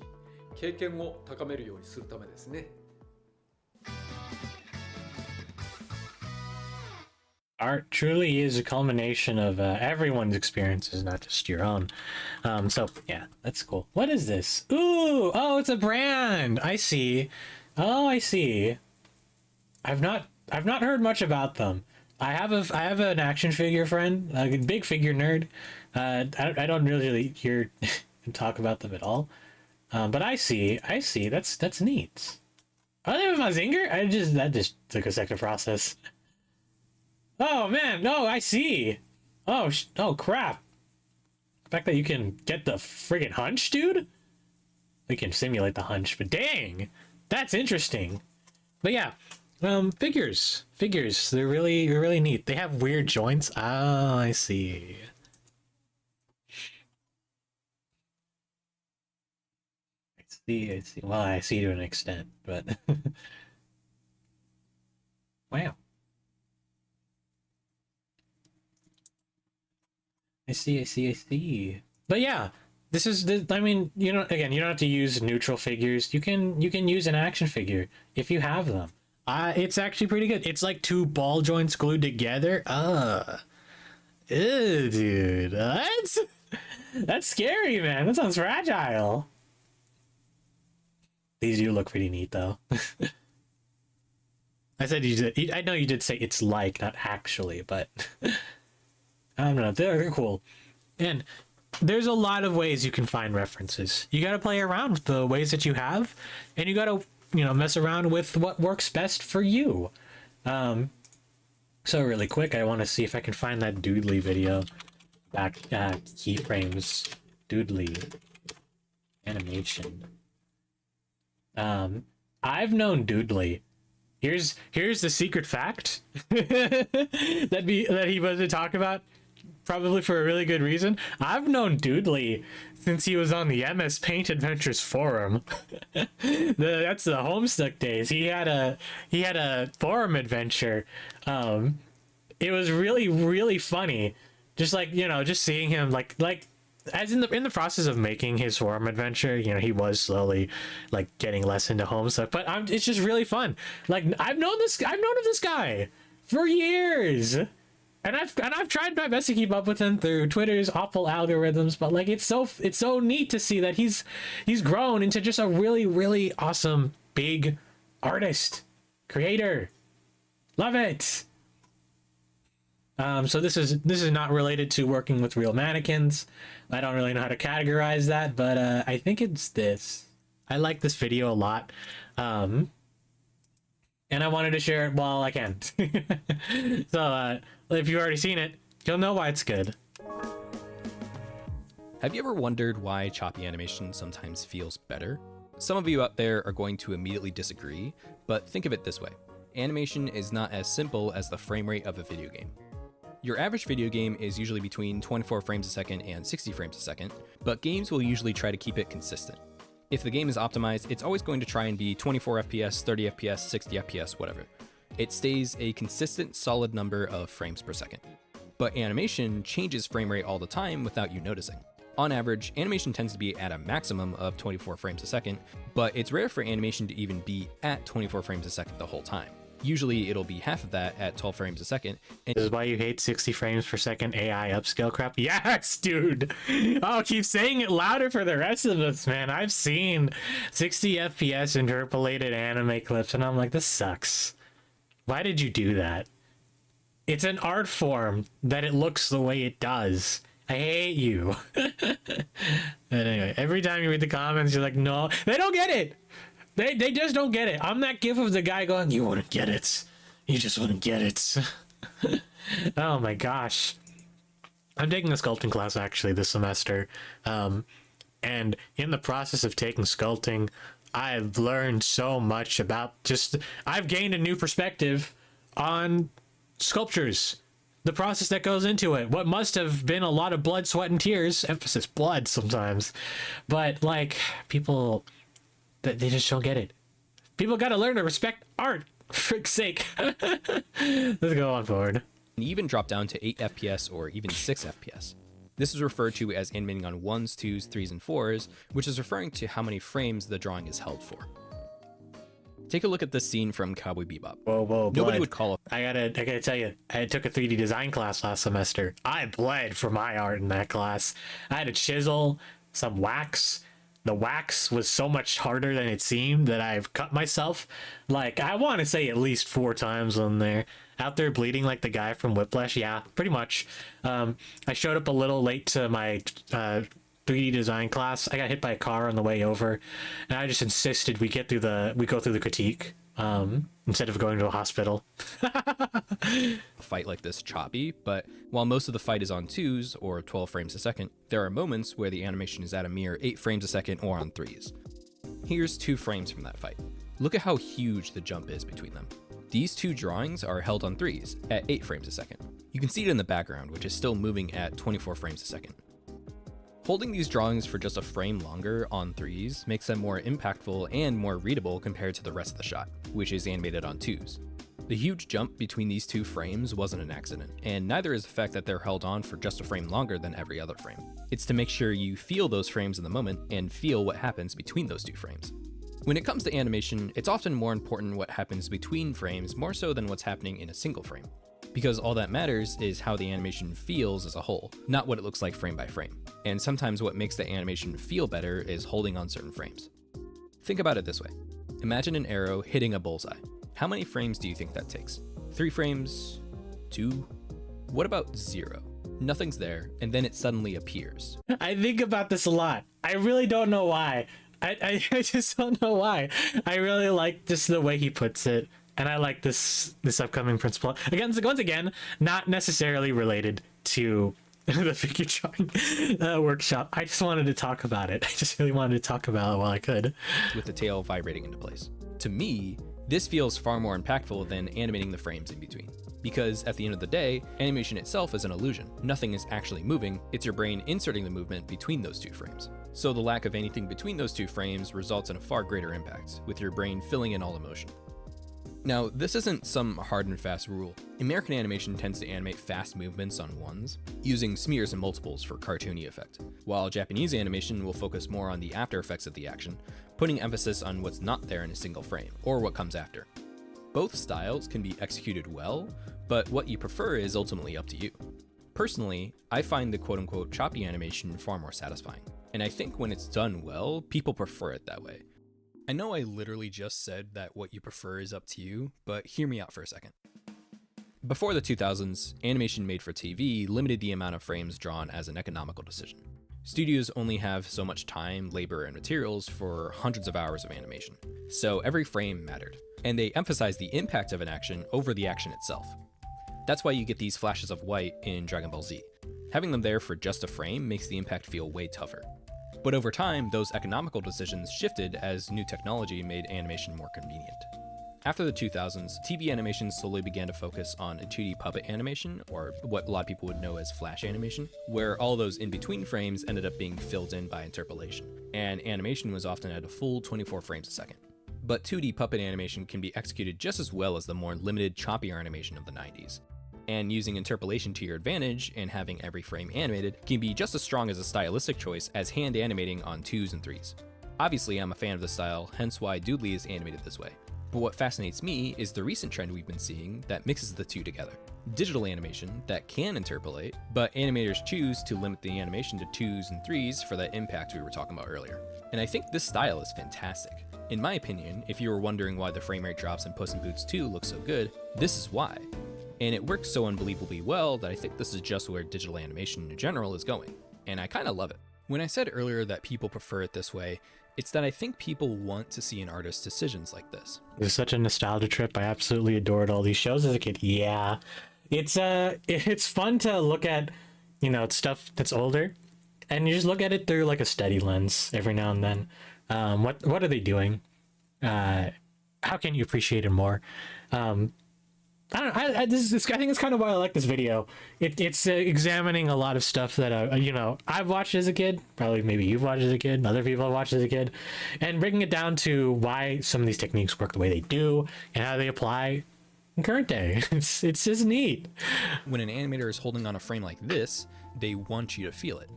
経験を高めるようにするためですね。Art truly is a culmination of everyone's experiences, not just your own. So yeah, that's cool. What is this? Ooh, oh, it's a brand. I see. Oh, I see. I've not heard much about them. I have an action figure friend, a big figure nerd. I don't really hear and talk about them at all. But I see. That's neat. Oh, they have a Mazinger? That just took a second to process. Oh man, no, I see. Oh crap. The fact that you can get the friggin' hunch, dude? We can simulate the hunch, but dang, that's interesting. But yeah, figures, they're really neat. They have weird joints. Oh, I see. I see. Well, I see to an extent, but wow. I see. But yeah, I mean, again, you don't have to use neutral figures. You can use an action figure if you have them. It's actually pretty good. It's like two ball joints glued together. Ew, dude. That's scary, man. That sounds fragile. These do look pretty neat, though. I know you did say it's like, not actually, but I don't know. They're cool. And there's a lot of ways you can find references. You got to play around with the ways that you have, and you got to, mess around with what works best for you. So really quick, I want to see if I can find that Doodly video. Back at keyframes, Doodly animation. I've known Doodly. Here's the secret fact that he was to talk about, probably for a really good reason. I've known Doodly since he was on the MS Paint Adventures forum. That's the Homestuck days. He had a forum adventure. It was really funny. Just just seeing him like as in the process of making his forum adventure, he was slowly getting less into Homestuck. But it's just really fun. I've known of this guy for years. And I've tried my best to keep up with him through Twitter's awful algorithms, but it's so neat to see that he's grown into just a really awesome big artist, creator. Love it. So this is not related to working with real mannequins. I don't really know how to categorize that, but I think it's this. I like this video a lot. And I wanted to share it while I can. So if you've already seen it, you'll know why it's good. Have you ever wondered why choppy animation sometimes feels better? Some of you out there are going to immediately disagree, but think of it this way. Animation is not as simple as the frame rate of a video game. Your average video game is usually between 24 frames a second and 60 frames a second, but games will usually try to keep it consistent. If the game is optimized, it's always going to try and be 24 FPS, 30 FPS, 60 FPS, whatever. It stays a consistent, solid number of frames per second. But animation changes frame rate all the time without you noticing. On average, animation tends to be at a maximum of 24 frames a second, but it's rare for animation to even be at 24 frames a second the whole time. Usually it'll be half of that at 12 frames a second. This is why you hate 60 frames per second AI upscale crap? Yes, dude! Oh, keep saying it louder for the rest of us, man. I've seen 60 FPS interpolated anime clips, and I'm like, this sucks. Why did you do that? It's an art form that it looks the way it does. I hate you. But anyway, every time you read the comments, you're like, no, they don't get it! They just don't get it. I'm that gif of the guy going, you wouldn't get it. You just wouldn't get it. Oh my gosh. I'm taking a sculpting class actually this semester. And in the process of taking sculpting, I've learned so much about I've gained a new perspective on sculptures. The process that goes into it. What must have been a lot of blood, sweat, and tears. Emphasis blood sometimes. But people... they just don't get it. People gotta learn to respect art. frick's sake. Let's go on forward. And even drop down to 8 FPS or even 6 FPS. This is referred to as animating on 1s, 2s, 3s, and 4s, which is referring to how many frames the drawing is held for. Take a look at this scene from Cowboy Bebop. Whoa, Nobody blood. would call it. I gotta tell you, I took a 3D design class last semester. I bled for my art in that class. I had a chisel, some wax. The wax was so much harder than it seemed that I've cut myself, like, I want to say at least 4 times on there. Out there bleeding like the guy from Whiplash, yeah, pretty much. I showed up a little late to my 3D design class. I got hit by a car on the way over, and I just insisted we go through the critique instead of going to a hospital. Fight like this choppy, but while most of the fight is on 2s or 12 frames a second, there are moments where the animation is at a mere 8 frames a second or on 3s. Here's 2 frames from that fight. Look at how huge the jump is between them. These 2 drawings are held on 3s at 8 frames a second. You can see it in the background, which is still moving at 24 frames a second. Holding these drawings for just a frame longer on 3s makes them more impactful and more readable compared to the rest of the shot, which is animated on 2s. The huge jump between these 2 frames wasn't an accident, and neither is the fact that they're held on for just a frame longer than every other frame. It's to make sure you feel those frames in the moment and feel what happens between those 2 frames. When it comes to animation, it's often more important what happens between frames more so than what's happening in a single frame. Because all that matters is how the animation feels as a whole, not what it looks like frame by frame. And sometimes what makes the animation feel better is holding on certain frames. Think about it this way. Imagine an arrow hitting a bullseye. How many frames do you think that takes? 3 frames? 2? What about 0? Nothing's there, and then it suddenly appears. I think about this a lot. I really don't know why. I just don't know why. I really like just the way he puts it. And I like this upcoming principle. Again, once again, not necessarily related to the figure drawing workshop. I just wanted to talk about it. I just really wanted to talk about it while I could. With the tail vibrating into place. To me, this feels far more impactful than animating the frames in between. Because at the end of the day, animation itself is an illusion. Nothing is actually moving, it's your brain inserting the movement between those 2 frames. So the lack of anything between those 2 frames results in a far greater impact, with your brain filling in all emotion. Now, this isn't some hard and fast rule. American animation tends to animate fast movements on 1s, using smears and multiples for cartoony effect, while Japanese animation will focus more on the after effects of the action, putting emphasis on what's not there in a single frame, or what comes after. Both styles can be executed well, but what you prefer is ultimately up to you. Personally, I find the quote-unquote choppy animation far more satisfying, and I think when it's done well, people prefer it that way. I know I literally just said that what you prefer is up to you, but hear me out for a second. Before the 2000s, animation made for TV limited the amount of frames drawn as an economical decision. Studios only have so much time, labor, and materials for hundreds of hours of animation, so every frame mattered, and they emphasized the impact of an action over the action itself. That's why you get these flashes of white in Dragon Ball Z. Having them there for just a frame makes the impact feel way tougher. But over time, those economical decisions shifted as new technology made animation more convenient. After the 2000s, TV animation slowly began to focus on 2D puppet animation, or what a lot of people would know as flash animation, where all those in-between frames ended up being filled in by interpolation, and animation was often at a full 24 frames a second. But 2D puppet animation can be executed just as well as the more limited, choppier animation of the 90s. And using interpolation to your advantage and having every frame animated can be just as strong as a stylistic choice as hand animating on 2s and 3s. Obviously, I'm a fan of the style, hence why Doodly is animated this way. But what fascinates me is the recent trend we've been seeing that mixes the two together. Digital animation that can interpolate, but animators choose to limit the animation to 2s and 3s for that impact we were talking about earlier. And I think this style is fantastic. In my opinion, if you were wondering why the frame rate drops in Puss in Boots 2 look so good, this is why. And it works so unbelievably well that I think this is just where digital animation in general is going, and I kinda love it. When I said earlier that people prefer it this way, it's that I think people want to see an artist's decisions like this. It was such a nostalgia trip. I absolutely adored all these shows as a kid. Yeah, it's fun to look at, stuff that's older, and you just look at it through like a steady lens every now and then. What are they doing? How can you appreciate it more? I don't. I think it's kind of why I like this video. It's examining a lot of stuff that I've watched as a kid. Probably maybe you've watched as a kid, and other people have watched as a kid, and bringing it down to why some of these techniques work the way they do and how they apply in current day. It's just neat. When an animator is holding on a frame like this, they want you to feel it.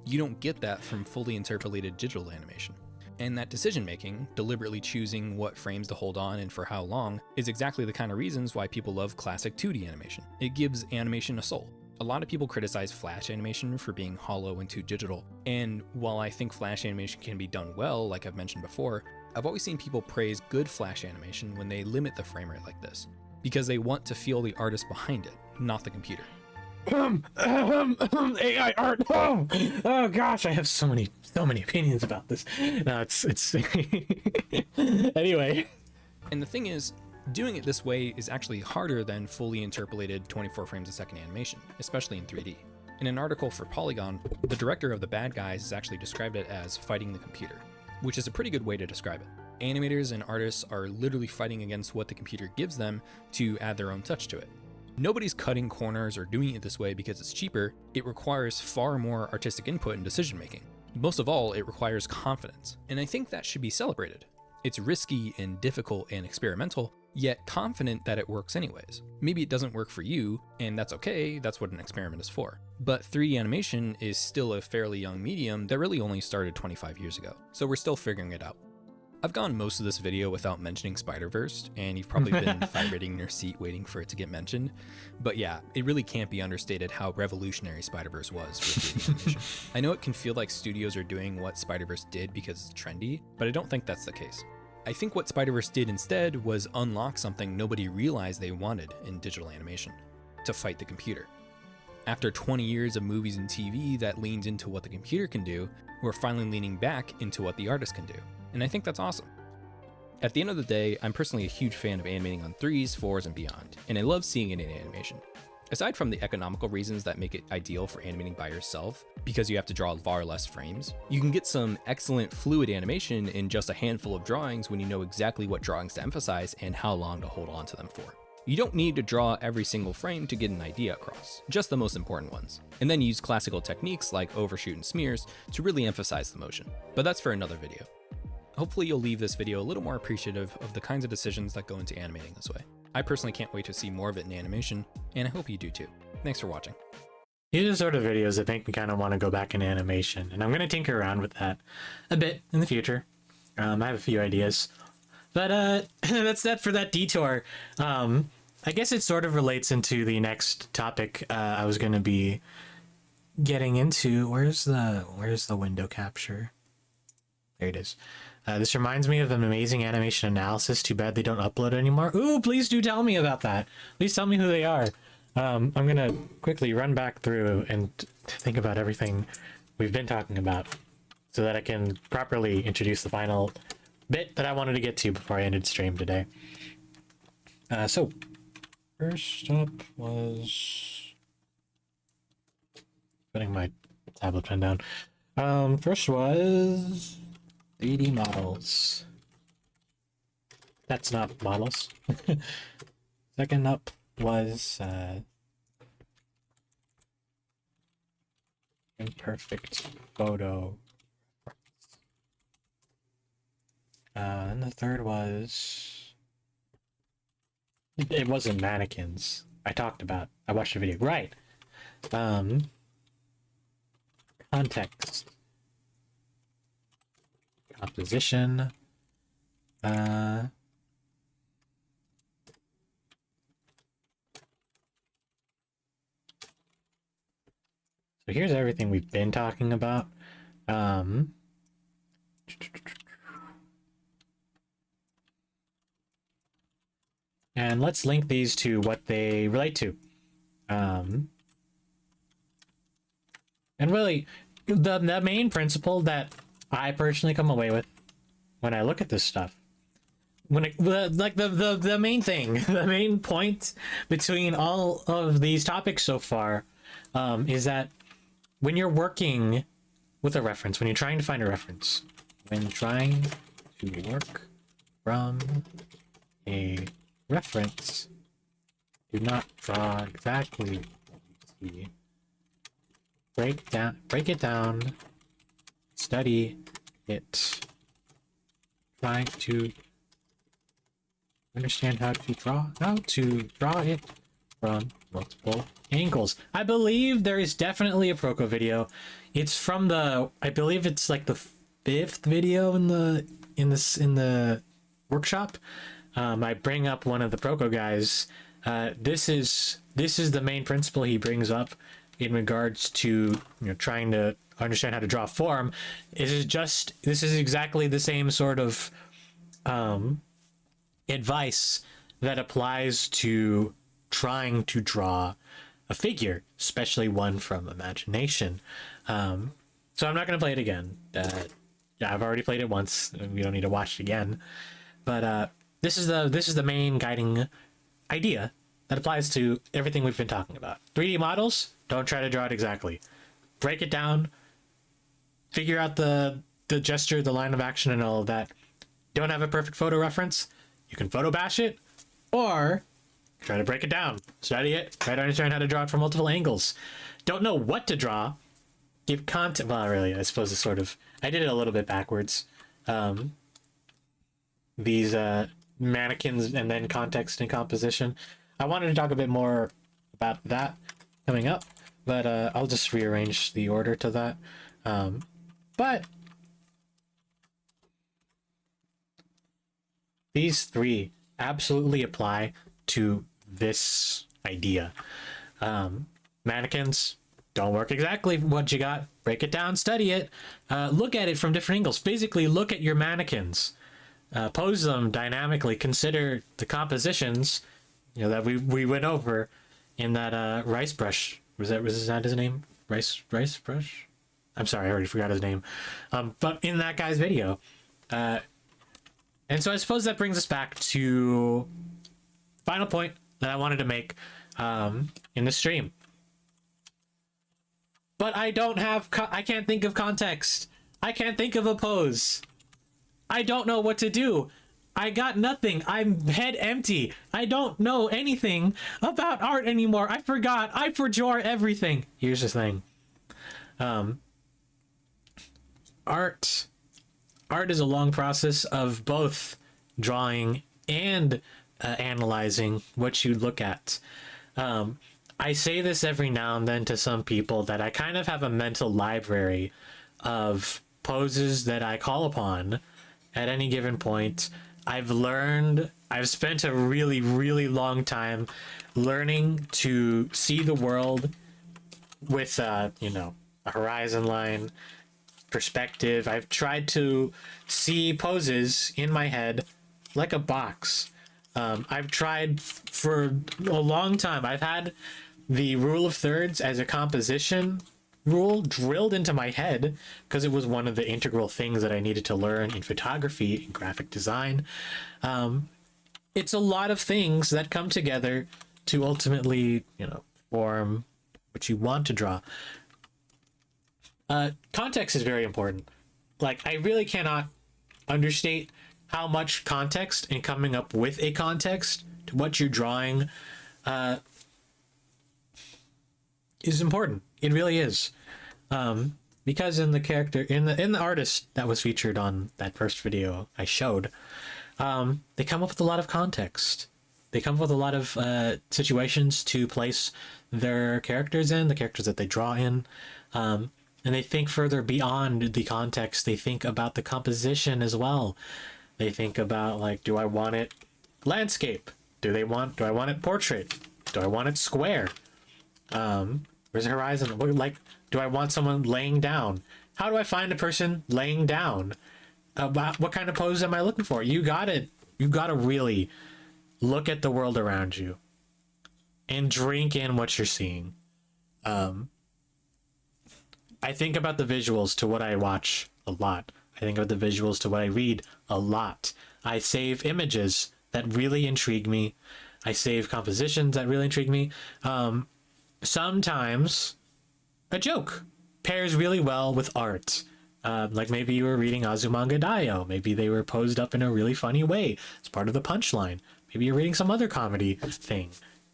You don't get that from fully interpolated digital animation. And that decision making, deliberately choosing what frames to hold on and for how long, is exactly the kind of reasons why people love classic 2D animation. It gives animation a soul. A lot of people criticize Flash animation for being hollow and too digital, and while I think Flash animation can be done well, like I've mentioned before, I've always seen people praise good Flash animation when they limit the frame rate like this, because they want to feel the artist behind it, not the computer. AI art. Oh gosh, I have so many opinions about this. No, it's anyway. And the thing is, doing it this way is actually harder than fully interpolated 24 frames a second animation, especially in 3D. In an article for Polygon, the director of The Bad Guys has actually described it as fighting the computer, which is a pretty good way to describe it. Animators and artists are literally fighting against what the computer gives them to add their own touch to it. Nobody's cutting corners or doing it this way because it's cheaper. It requires far more artistic input and decision making. Most of all, it requires confidence, and I think that should be celebrated. It's risky and difficult and experimental, yet confident that it works anyways. Maybe it doesn't work for you, and that's okay, that's what an experiment is for. But 3D animation is still a fairly young medium that really only started 25 years ago, so we're still figuring it out. I've gone most of this video without mentioning Spider-Verse, and you've probably been vibrating in your seat waiting for it to get mentioned. But yeah, it really can't be understated how revolutionary Spider-Verse was for 3D animation. I know it can feel like studios are doing what Spider-Verse did because it's trendy, but I don't think that's the case. I think what Spider-Verse did instead was unlock something nobody realized they wanted in digital animation: to fight the computer. After 20 years of movies and TV that leaned into what the computer can do, we're finally leaning back into what the artist can do. And I think that's awesome. At the end of the day, I'm personally a huge fan of animating on 3s, 4s, and beyond, and I love seeing it in animation. Aside from the economical reasons that make it ideal for animating by yourself, because you have to draw far less frames, you can get some excellent fluid animation in just a handful of drawings when you know exactly what drawings to emphasize and how long to hold on to them for. You don't need to draw every single frame to get an idea across, just the most important ones, and then use classical techniques like overshoot and smears to really emphasize the motion. But that's for another video. Hopefully you'll leave this video a little more appreciative of the kinds of decisions that go into animating this way. I personally can't wait to see more of it in animation, and I hope you do too. Thanks for watching. These are the sort of videos that make me kind of want to go back into animation, and I'm going to tinker around with that a bit in the future. I have a few ideas, but that's that for that detour. I guess it sort of relates into the next topic I was going to be getting into. Where's the window capture? There it is. This reminds me of an amazing animation analysis. Too bad they don't upload anymore. Ooh, please do tell me about that. Please tell me who they are. I'm gonna quickly run back through and think about everything we've been talking about so that I can properly introduce the final bit that I wanted to get to before I ended stream today. So first up was putting my tablet pen down. First was 3D models. That's not models. Second up was imperfect photo. And the third was, it wasn't mannequins. I watched a video. Right. Context. Composition. So here's everything we've been talking about. And let's link these to what they relate to. And really, the main principle that I personally come away with when I look at this stuff, the main thing, the main point between all of these topics so far, is that when you're working with a reference, when you're trying to find a reference, when trying to work from a reference, Do not draw exactly what you see. Break it down, study it, try to understand how to draw it from multiple angles. I believe there is definitely a Proco video. It's from the, I believe it's like the 5th video in the workshop. I bring up one of the Proco guys. This is the main principle he brings up in regards to trying to understand how to draw form. This is exactly the same sort of advice that applies to trying to draw a figure, especially one from imagination. So I'm not going to play it again. I've already played it once. We don't need to watch it again. But this is the main guiding idea that applies to everything we've been talking about. 3D models, don't try to draw it exactly. Break it down, figure out the gesture, the line of action, and all of that. Don't have a perfect photo reference, you can photo bash it, or try to break it down, study it, try to understand how to draw it from multiple angles. Don't know what to draw, give content. Well, really, I suppose it's sort of, I did it a little bit backwards. These mannequins and then context and composition. I wanted to talk a bit more about that coming up, but I'll just rearrange the order to that. But these 3 absolutely apply to this idea. Mannequins don't work exactly what you got. Break it down, study it, look at it from different angles. Basically, look at your mannequins, pose them dynamically, consider the compositions that we went over in that rice brush. Was that his name? Rice brush? I'm sorry, I already forgot his name. But in that guy's video. And so I suppose that brings us back to final point that I wanted to make in the stream. But I don't have, I can't think of context. I can't think of a pose. I don't know what to do. I got nothing. I'm head empty. I don't know anything about art anymore. I forgot. I forjure everything. Here's the thing. Art is a long process of both drawing and analyzing what you look at. I say this every now and then to some people that I kind of have a mental library of poses that I call upon at any given point. I've spent a really, really long time learning to see the world with, a horizon line perspective. I've tried to see poses in my head like a box. I've tried for a long time. I've had the rule of thirds as a composition rule drilled into my head because it was one of the integral things that I needed to learn in photography and graphic design. It's a lot of things that come together to ultimately, form what you want to draw. Context is very important. Like, I really cannot understate how much context and coming up with a context to what you're drawing is important. It really is. Because in the character, in the artist that was featured on that first video I showed, they come up with a lot of context. They come up with a lot of situations to place their characters in, the characters that they draw in. And they think further beyond the context. They think about the composition as well. They think about, like, do I want it landscape? Do I want it portrait? Do I want it square? Where's the horizon? Like, do I want someone laying down? How do I find a person laying down? What kind of pose am I looking for? You gotta really look at the world around you and drink in what you're seeing. I think about the visuals to what I watch a lot. I think about the visuals to what I read a lot. I save images that really intrigue me. I save compositions that really intrigue me. Sometimes a joke pairs really well with art. Like maybe you were reading Azumanga Daioh. Maybe they were posed up in a really funny way. It's part of the punchline. Maybe you're reading some other comedy thing.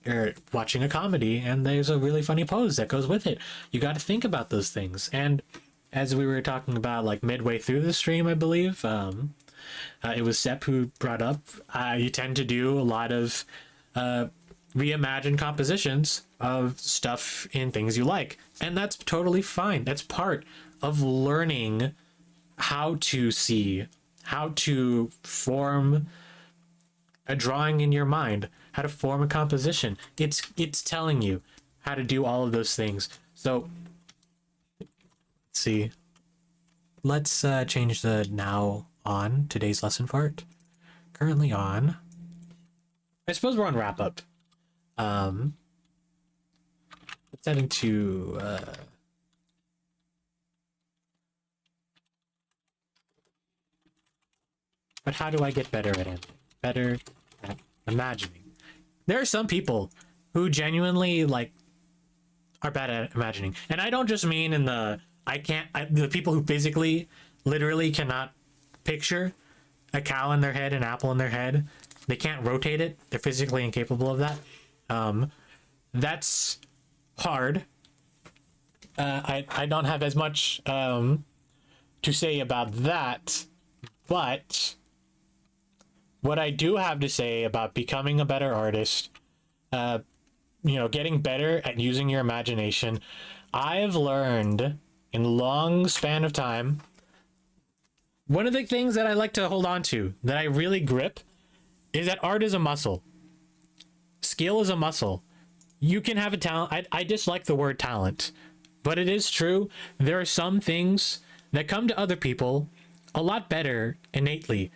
you're watching a comedy and there's a really funny pose that goes with it. You got to think about those things. And as we were talking about like midway through the stream, I believe, it was Sepp who brought up, you tend to do a lot of reimagined compositions of stuff in things you like. And that's totally fine. That's part of learning how to see, how to form a drawing in your mind, how to form a composition. It's telling you how to do all of those things. So let's see. Let's change the now on today's lesson part. Currently on. I suppose we're on wrap up. Let's head into but how do I get better at it? Better at imagining. There are some people who genuinely like are bad at imagining, and I don't just mean in the the people who physically, literally cannot picture a cow in their head, an apple in their head. They can't rotate it. They're physically incapable of that. That's hard. I don't have as much to say about that, but what I do have to say about becoming a better artist, getting better at using your imagination, I've learned in a long span of time, one of the things that I like to hold on to, that I really grip, is that art is a muscle. Skill is a muscle. You can have a talent. I dislike the word talent, but it is true. There are some things that come to other people a lot better innately.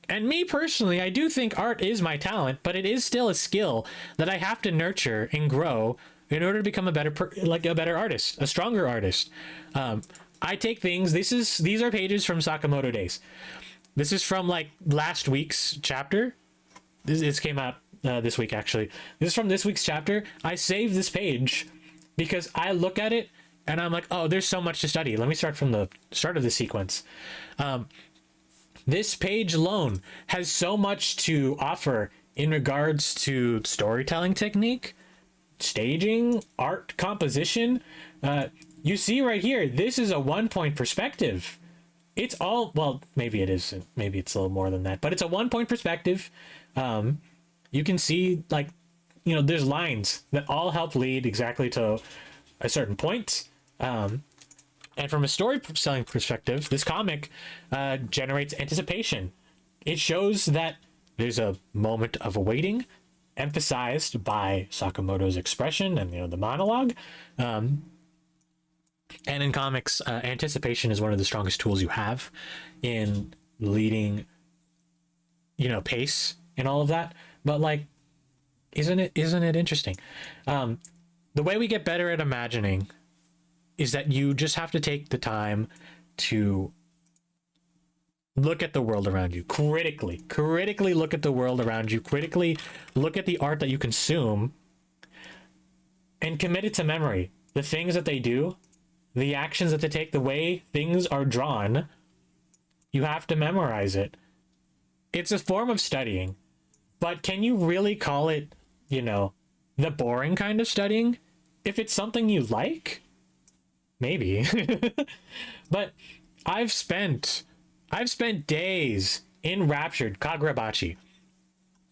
And me personally, I do think art is my talent, but it is still a skill that I have to nurture and grow in order to become a better artist, a stronger artist. I take things. These are pages from Sakamoto days. This is from like last week's chapter. This came out this week, actually. This is from this week's chapter. I saved this page because I look at it and I'm like, oh, there's so much to study. Let me start from the start of the sequence. This page alone has so much to offer in regards to storytelling technique, staging, art composition. You see right here, this is a 1-point perspective. It's all, well, maybe it isn't. Maybe it's a little more than that, but it's a 1-point perspective. You can see, like, there's lines that all help lead exactly to a certain point. And from a storytelling perspective, this comic generates anticipation. It shows that there's a moment of awaiting, emphasized by Sakamoto's expression and the monologue. And in comics, anticipation is one of the strongest tools you have in leading, pace and all of that. But like, isn't it interesting? The way we get better at imagining is that you just have to take the time to look at the world around you critically look at the world around you, critically look at the art that you consume, and commit it to memory. The things that they do, the actions that they take, the way things are drawn, you have to memorize it. It's a form of studying, but can you really call it, the boring kind of studying? If it's something you like, maybe. But I've spent days enraptured. Kagurabachi.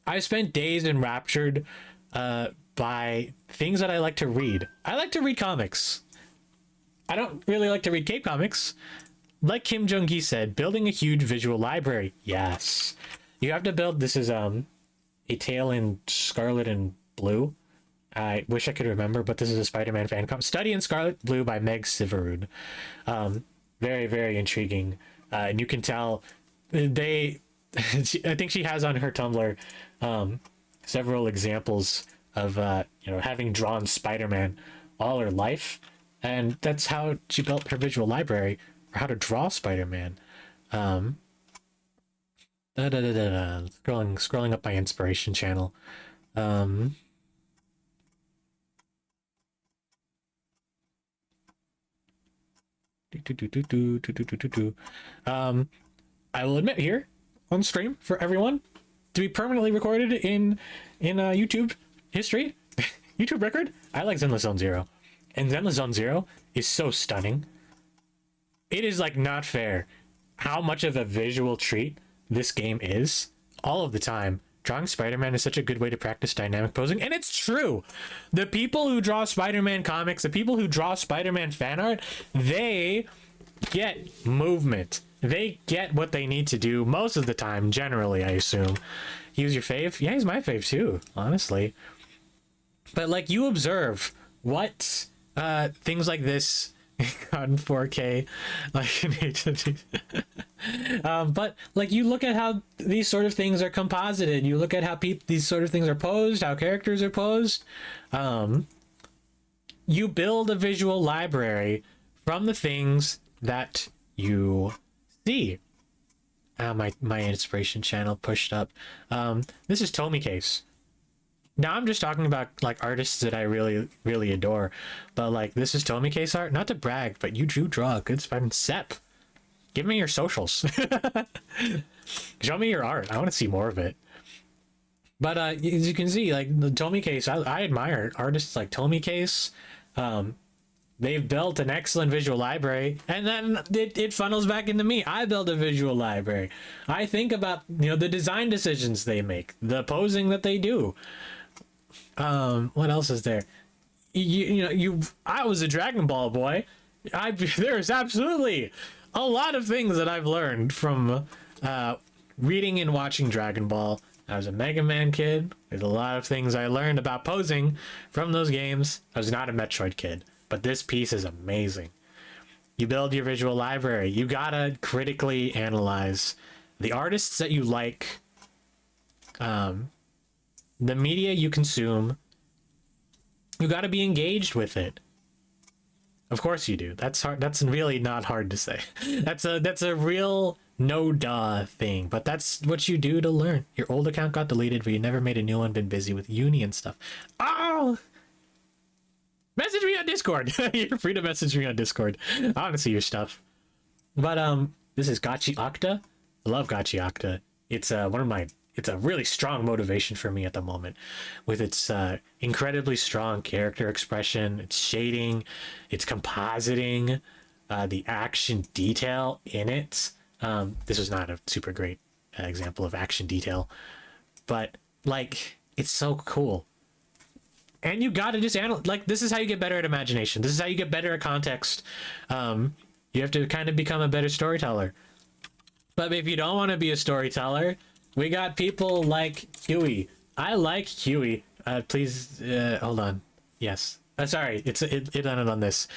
I've spent days enraptured by things that I like to read. I like to read comics. I don't really like to read Cape comics. Like Kim Jong-gi said, building a huge visual library. Yes. You have to build, this is A Tale in Scarlet and Blue. I wish I could remember, but this is a Spider-Man fan comic. Study in Scarlet Blue by Meg Siverud. Very, very intriguing. And you can tell I think she has on her Tumblr several examples of having drawn Spider-Man all her life, and that's how she built her visual library for how to draw Spider-Man. Scrolling up my inspiration channel. I will admit here on stream for everyone to be permanently recorded in YouTube history. YouTube record. I like Zenless Zone Zero, and Zenless Zone Zero is so stunning. It is like not fair how much of a visual treat this game is all of the time. Drawing Spider-Man is such a good way to practice dynamic posing, and it's true. The people who draw Spider-Man comics, the people who draw Spider-Man fan art, they get movement. They get what they need to do most of the time, generally, I assume. He was your fave? Yeah, he's my fave too, honestly. But like, you observe what things like this on 4K, like in HD. But like, you look at how these sort of things are composited, you look at how these sort of things are posed, how characters are posed. You build a visual library from the things that you see. My inspiration channel pushed up. This is Tomy Case. Now I'm just talking about like artists that I really adore, but like, this is Tomy Case art. Not to brag, but you do draw a good Spider-Man. Sep, give me your socials. Show me your art. I want to see more of it. But as you can see, like the Tomy Case, I admire artists like Tomy Case. They've built an excellent visual library, and then it funnels back into me. I build a visual library. I think about, you know, the design decisions they make, the posing that they do. What else is there? I was a Dragon Ball boy. There's absolutely a lot of things that I've learned from reading and watching Dragon Ball. I was a Mega Man kid. There's a lot of things I learned about posing from those games. I was not a Metroid kid, but this piece is amazing. You build your visual library. You gotta critically analyze the artists that you like, the media you consume. You gotta be engaged with it. Of course you do. That's hard. That's really not hard to say. That's a real no-duh thing, but that's what you do to learn. Your old account got deleted, but you never made a new one, been busy with uni and stuff. Oh! Message me on Discord. You're free to message me on Discord. I want to see your stuff. But this is Gachi Octa. I love Gachi Octa. It's it's a really strong motivation for me at the moment, with its incredibly strong character expression, its shading, its compositing, the action detail in it. This was not a super great example of action detail, but like, it's so cool. And you gotta just analyze. Like, this is how you get better at imagination. This is how you get better at context. You have to kind of become a better storyteller. But if you don't want to be a storyteller, we got people like Huey. I like Huey. Please, hold on. Yes. Sorry, it ended on this.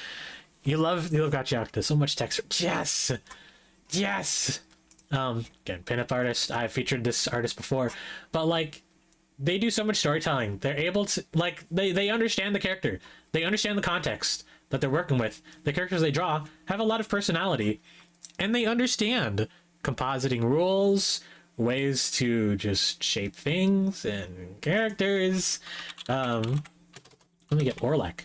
You love Gachiakta. So much text. Yes. Yes. Again, pinup artist. I've featured this artist before, but like, they do so much storytelling. They're able to, like, they understand the character. They understand the context that they're working with. The characters they draw have a lot of personality, and they understand compositing rules, ways to just shape things and characters. Let me get Orlek.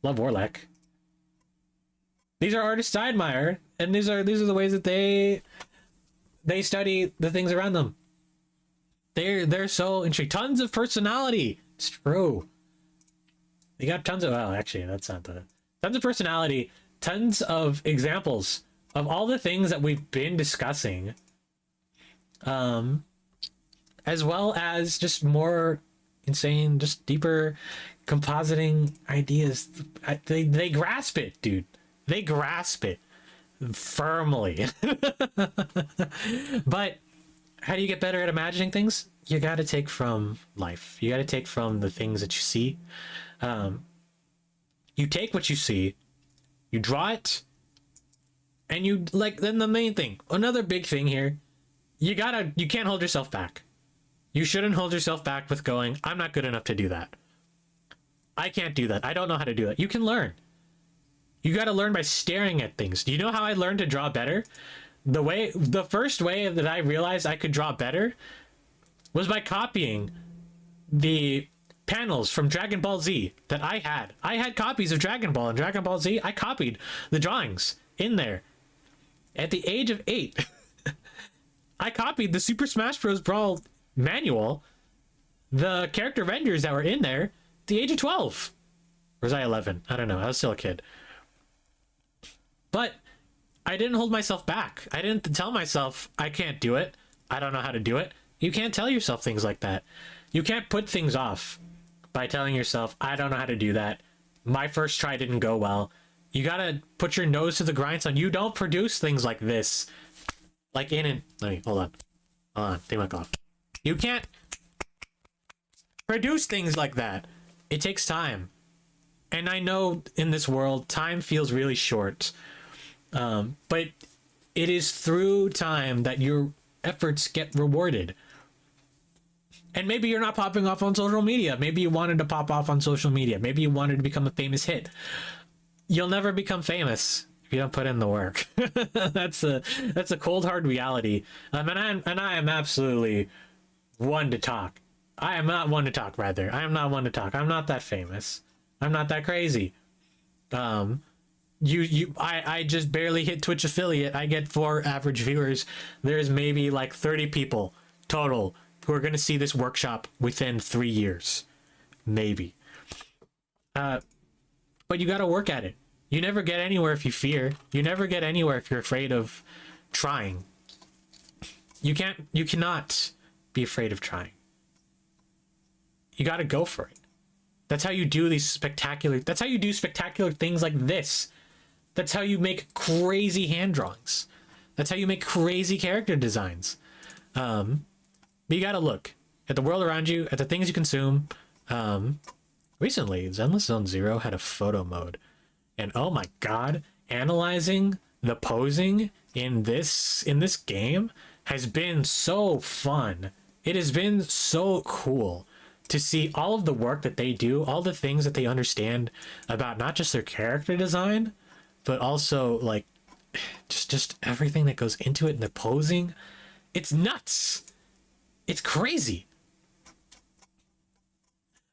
Love Orlek. These are artists I admire, and these are the ways that they study the things around them. They're so intrigued. Tons of personality. It's true. They got tons of, well, actually, that's not the, tons of personality, tons of examples of all the things that we've been discussing, as well as just more insane, just deeper compositing ideas. They grasp it, dude. They grasp it firmly. But how do you get better at imagining things? You got to take from life. You got to take from the things that you see. You take what you see, you draw it, and you, like, then the main thing, another big thing here, you can't hold yourself back. You shouldn't hold yourself back with going, I'm not good enough to do that. I can't do that. I don't know how to do that. You can learn. You got to learn by staring at things. Do you know how I learned to draw better? The first way that I realized I could draw better was by copying the panels from Dragon Ball Z that I had. I had copies of Dragon Ball and Dragon Ball Z. I copied the drawings in there. At the age of 8, I copied the Super Smash Bros. Brawl manual the character vendors that were in there at the age of 12. Or was I 11? I don't know. I was still a kid. But I didn't hold myself back. I didn't tell myself, I can't do it. I don't know how to do it. You can't tell yourself things like that. You can't put things off by telling yourself, I don't know how to do that. My first try didn't go well. You gotta put your nose to the grindstone. You don't produce things like this. Like let me, hold on, take my cough. You can't produce things like that. It takes time. And I know in this world, time feels really short. But it is through time that your efforts get rewarded. And maybe you're not popping off on social media. Maybe you wanted to pop off on social media. Maybe you wanted to become a famous hit. You'll never become famous if you don't put in the work. That's a cold hard reality. And I am absolutely one to talk. I am not one to talk, rather. I am not one to talk. I'm not that famous. I'm not that crazy. I just barely hit Twitch affiliate. I get 4 average viewers. There's maybe like 30 people total who are going to see this workshop within 3 years. Maybe. But you got to work at it. You never get anywhere if you fear. You never get anywhere if you're afraid of trying. You cannot be afraid of trying. You got to go for it. That's how you do spectacular things like this. That's how you make crazy hand drawings. That's how you make crazy character designs. But you gotta look at the world around you, at the things you consume. Recently, Zenless Zone Zero had a photo mode. And oh my god, analyzing the posing in this game has been so fun. It has been so cool to see all of the work that they do, all the things that they understand about not just their character design, but also like just everything that goes into it and the posing. It's nuts. It's crazy.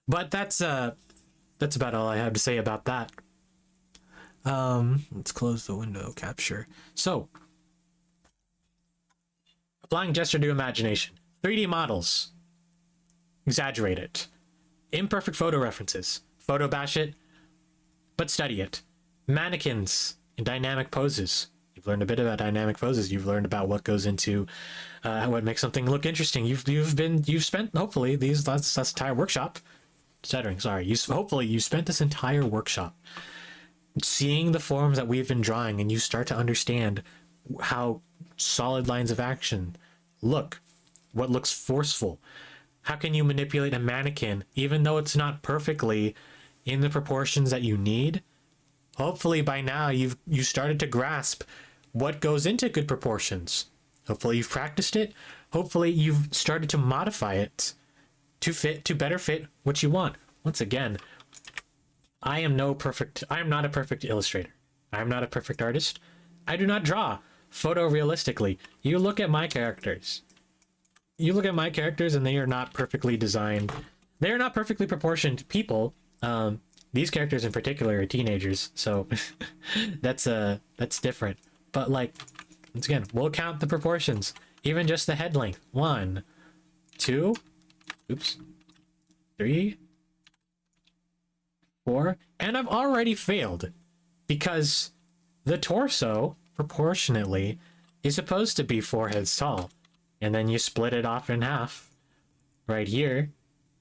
But that's about all I have to say about that. Let's close the window capture. So, applying gesture to imagination. 3D models. Exaggerate it. Imperfect photo references. Photo bash it, but study it. Mannequins in dynamic poses. You've learned a bit about dynamic poses. You've learned about what goes into what makes something look interesting. You've spent hopefully this entire workshop. Stuttering, sorry. Hopefully you spent this entire workshop seeing the forms that we've been drawing, and you start to understand how solid lines of action look, what looks forceful. How can you manipulate a mannequin even though it's not perfectly in the proportions that you need? Hopefully by now you started to grasp what goes into good proportions. Hopefully you've practiced it. Hopefully you've started to modify it to better fit what you want. Once again, I am not a perfect illustrator. I'm not a perfect artist. I do not draw photorealistically. You look at my characters. And they are not perfectly designed. They are not perfectly proportioned people. These characters in particular are teenagers, so that's different. But like, once again, we'll count the proportions. Even just the head length. 1, 2, 3, 4, and I've already failed because the torso proportionately is supposed to be 4 heads tall. And then you split it off in half right here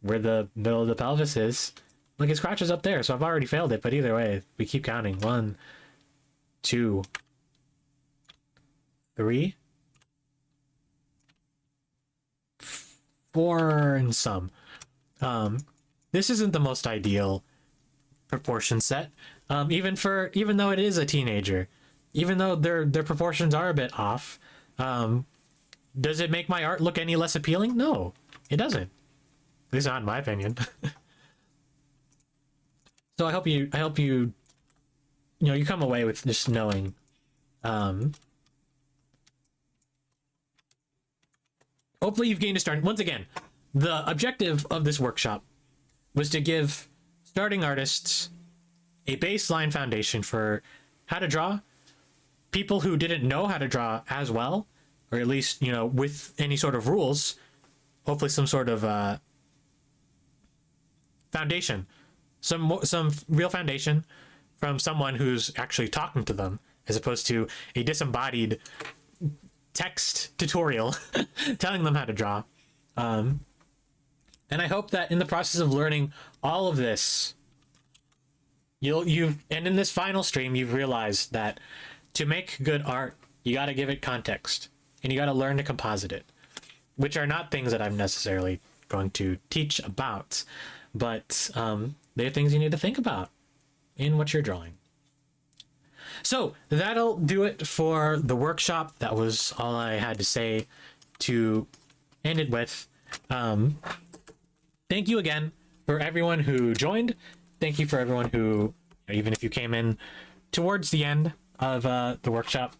where the middle of the pelvis is. Look, his crotch is up there, so I've already failed it. But either way, we keep counting. 1, 2, 3, 4, and some. This isn't the most ideal proportion set. Even though it is a teenager, even though their proportions are a bit off. Does it make my art look any less appealing? No, it doesn't. At least not in my opinion. So I hope you come away with just knowing hopefully you've gained a start. Once again, the objective of this workshop was to give starting artists a baseline foundation for how to draw. People who didn't know how to draw as well, or at least, with any sort of rules, hopefully some sort of foundation, some real foundation from someone who's actually talking to them, as opposed to a disembodied text tutorial telling them how to draw. And I hope that in the process of learning all of this, and in this final stream, you've realized that to make good art, you got to give it context, and you got to learn to composite it, which are not things that I'm necessarily going to teach about, but they're things you need to think about in what you're drawing. So that'll do it for the workshop. That was all I had to say to end it with. Thank you again for everyone who joined. Thank you for everyone who, even if you came in towards the end of the workshop,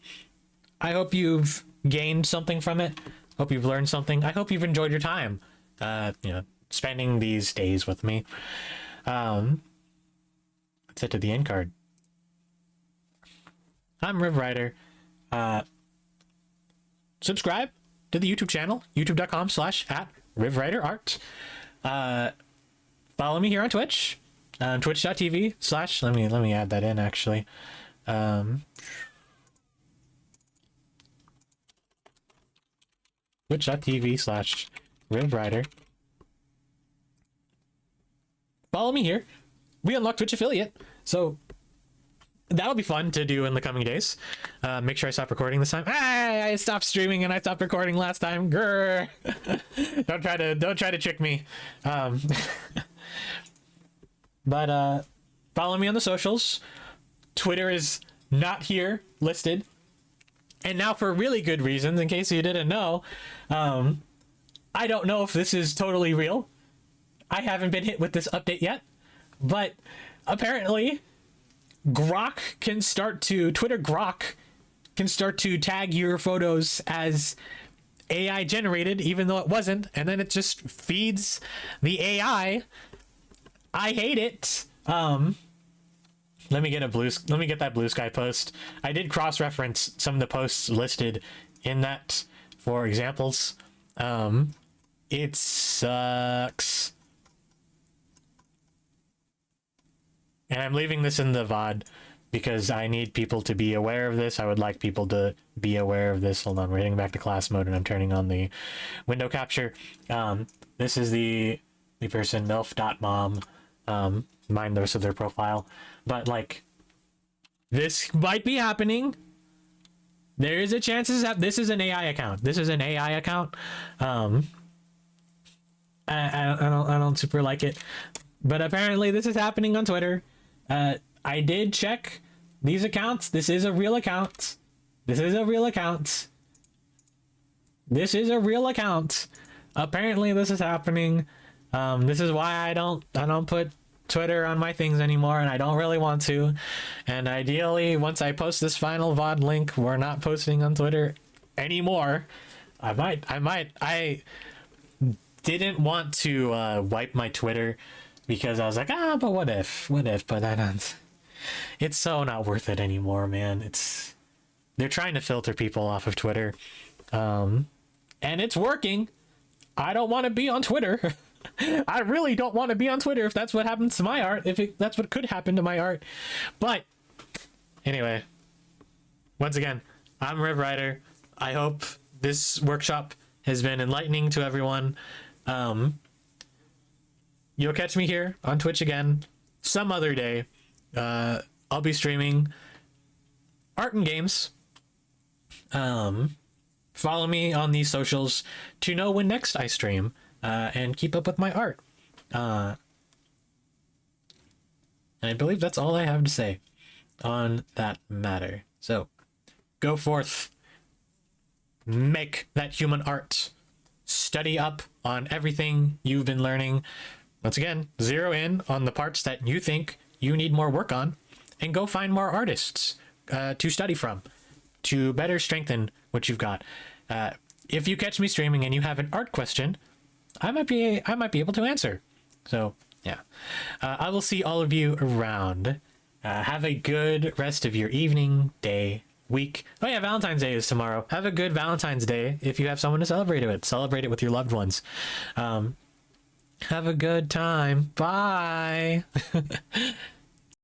I hope you've gained something from it. Hope you've learned something. I hope you've enjoyed your time, spending these days with me. Let's head to the end card. I'm Riv Rider. Subscribe to the YouTube channel, youtube.com/@RivRiderArt. Follow me here on Twitch, twitch.tv/ let me add that in actually. Twitch.tv/RivRider. Follow me here. We unlocked Twitch affiliate, so that'll be fun to do in the coming days. Make sure I stop recording this time. I stopped streaming and I stopped recording last time. Grr. Don't try to trick me. But follow me on the socials. Twitter is not here listed, and now for really good reasons. In case you didn't know, I don't know if this is totally real. I haven't been hit with this update yet, but apparently Twitter Grok can start to tag your photos as AI generated, even though it wasn't, and then it just feeds the AI. I hate it. Let me get that Blue Sky post. I did cross-reference some of the posts listed in that for examples. It sucks. And I'm leaving this in the VOD because I need people to be aware of this. I would like people to be aware of this. Hold on, we're heading back to class mode and I'm turning on the window capture. This is the person, milf.mom. Mind the rest of their profile. But like, this might be happening. There is a chance that this is an AI account. This is an AI account. I don't super like it. But apparently this is happening on Twitter. I did check these accounts. This is a real account. This is a real account. This is a real account. Apparently this is happening. This is why I don't put Twitter on my things anymore, and I don't really want to. And ideally, once I post this final VOD link, we're not posting on Twitter anymore. I didn't want to wipe my Twitter because I was like, but what if, but I don't. It's so not worth it anymore, man. They're trying to filter people off of Twitter. And it's working. I don't want to be on Twitter. I really don't want to be on Twitter if that's what happens to my art, that's what could happen to my art. But anyway, once again, I'm Riv Rider. I hope this workshop has been enlightening to everyone. You'll catch me here on Twitch again some other day. I'll be streaming art and games. Follow me on these socials to know when next I stream, and keep up with my art. And I believe that's all I have to say on that matter. So go forth, make that human art, study up on everything you've been learning. Once again, zero in on the parts that you think you need more work on, and go find more artists to study from to better strengthen what you've got. If you catch me streaming and you have an art question, I might be able to answer. So yeah, I will see all of you around. Have a good rest of your evening, day, week. Oh yeah, Valentine's Day is tomorrow. Have a good Valentine's Day if you have someone to celebrate it with. Celebrate it with your loved ones. Have a good time. Bye.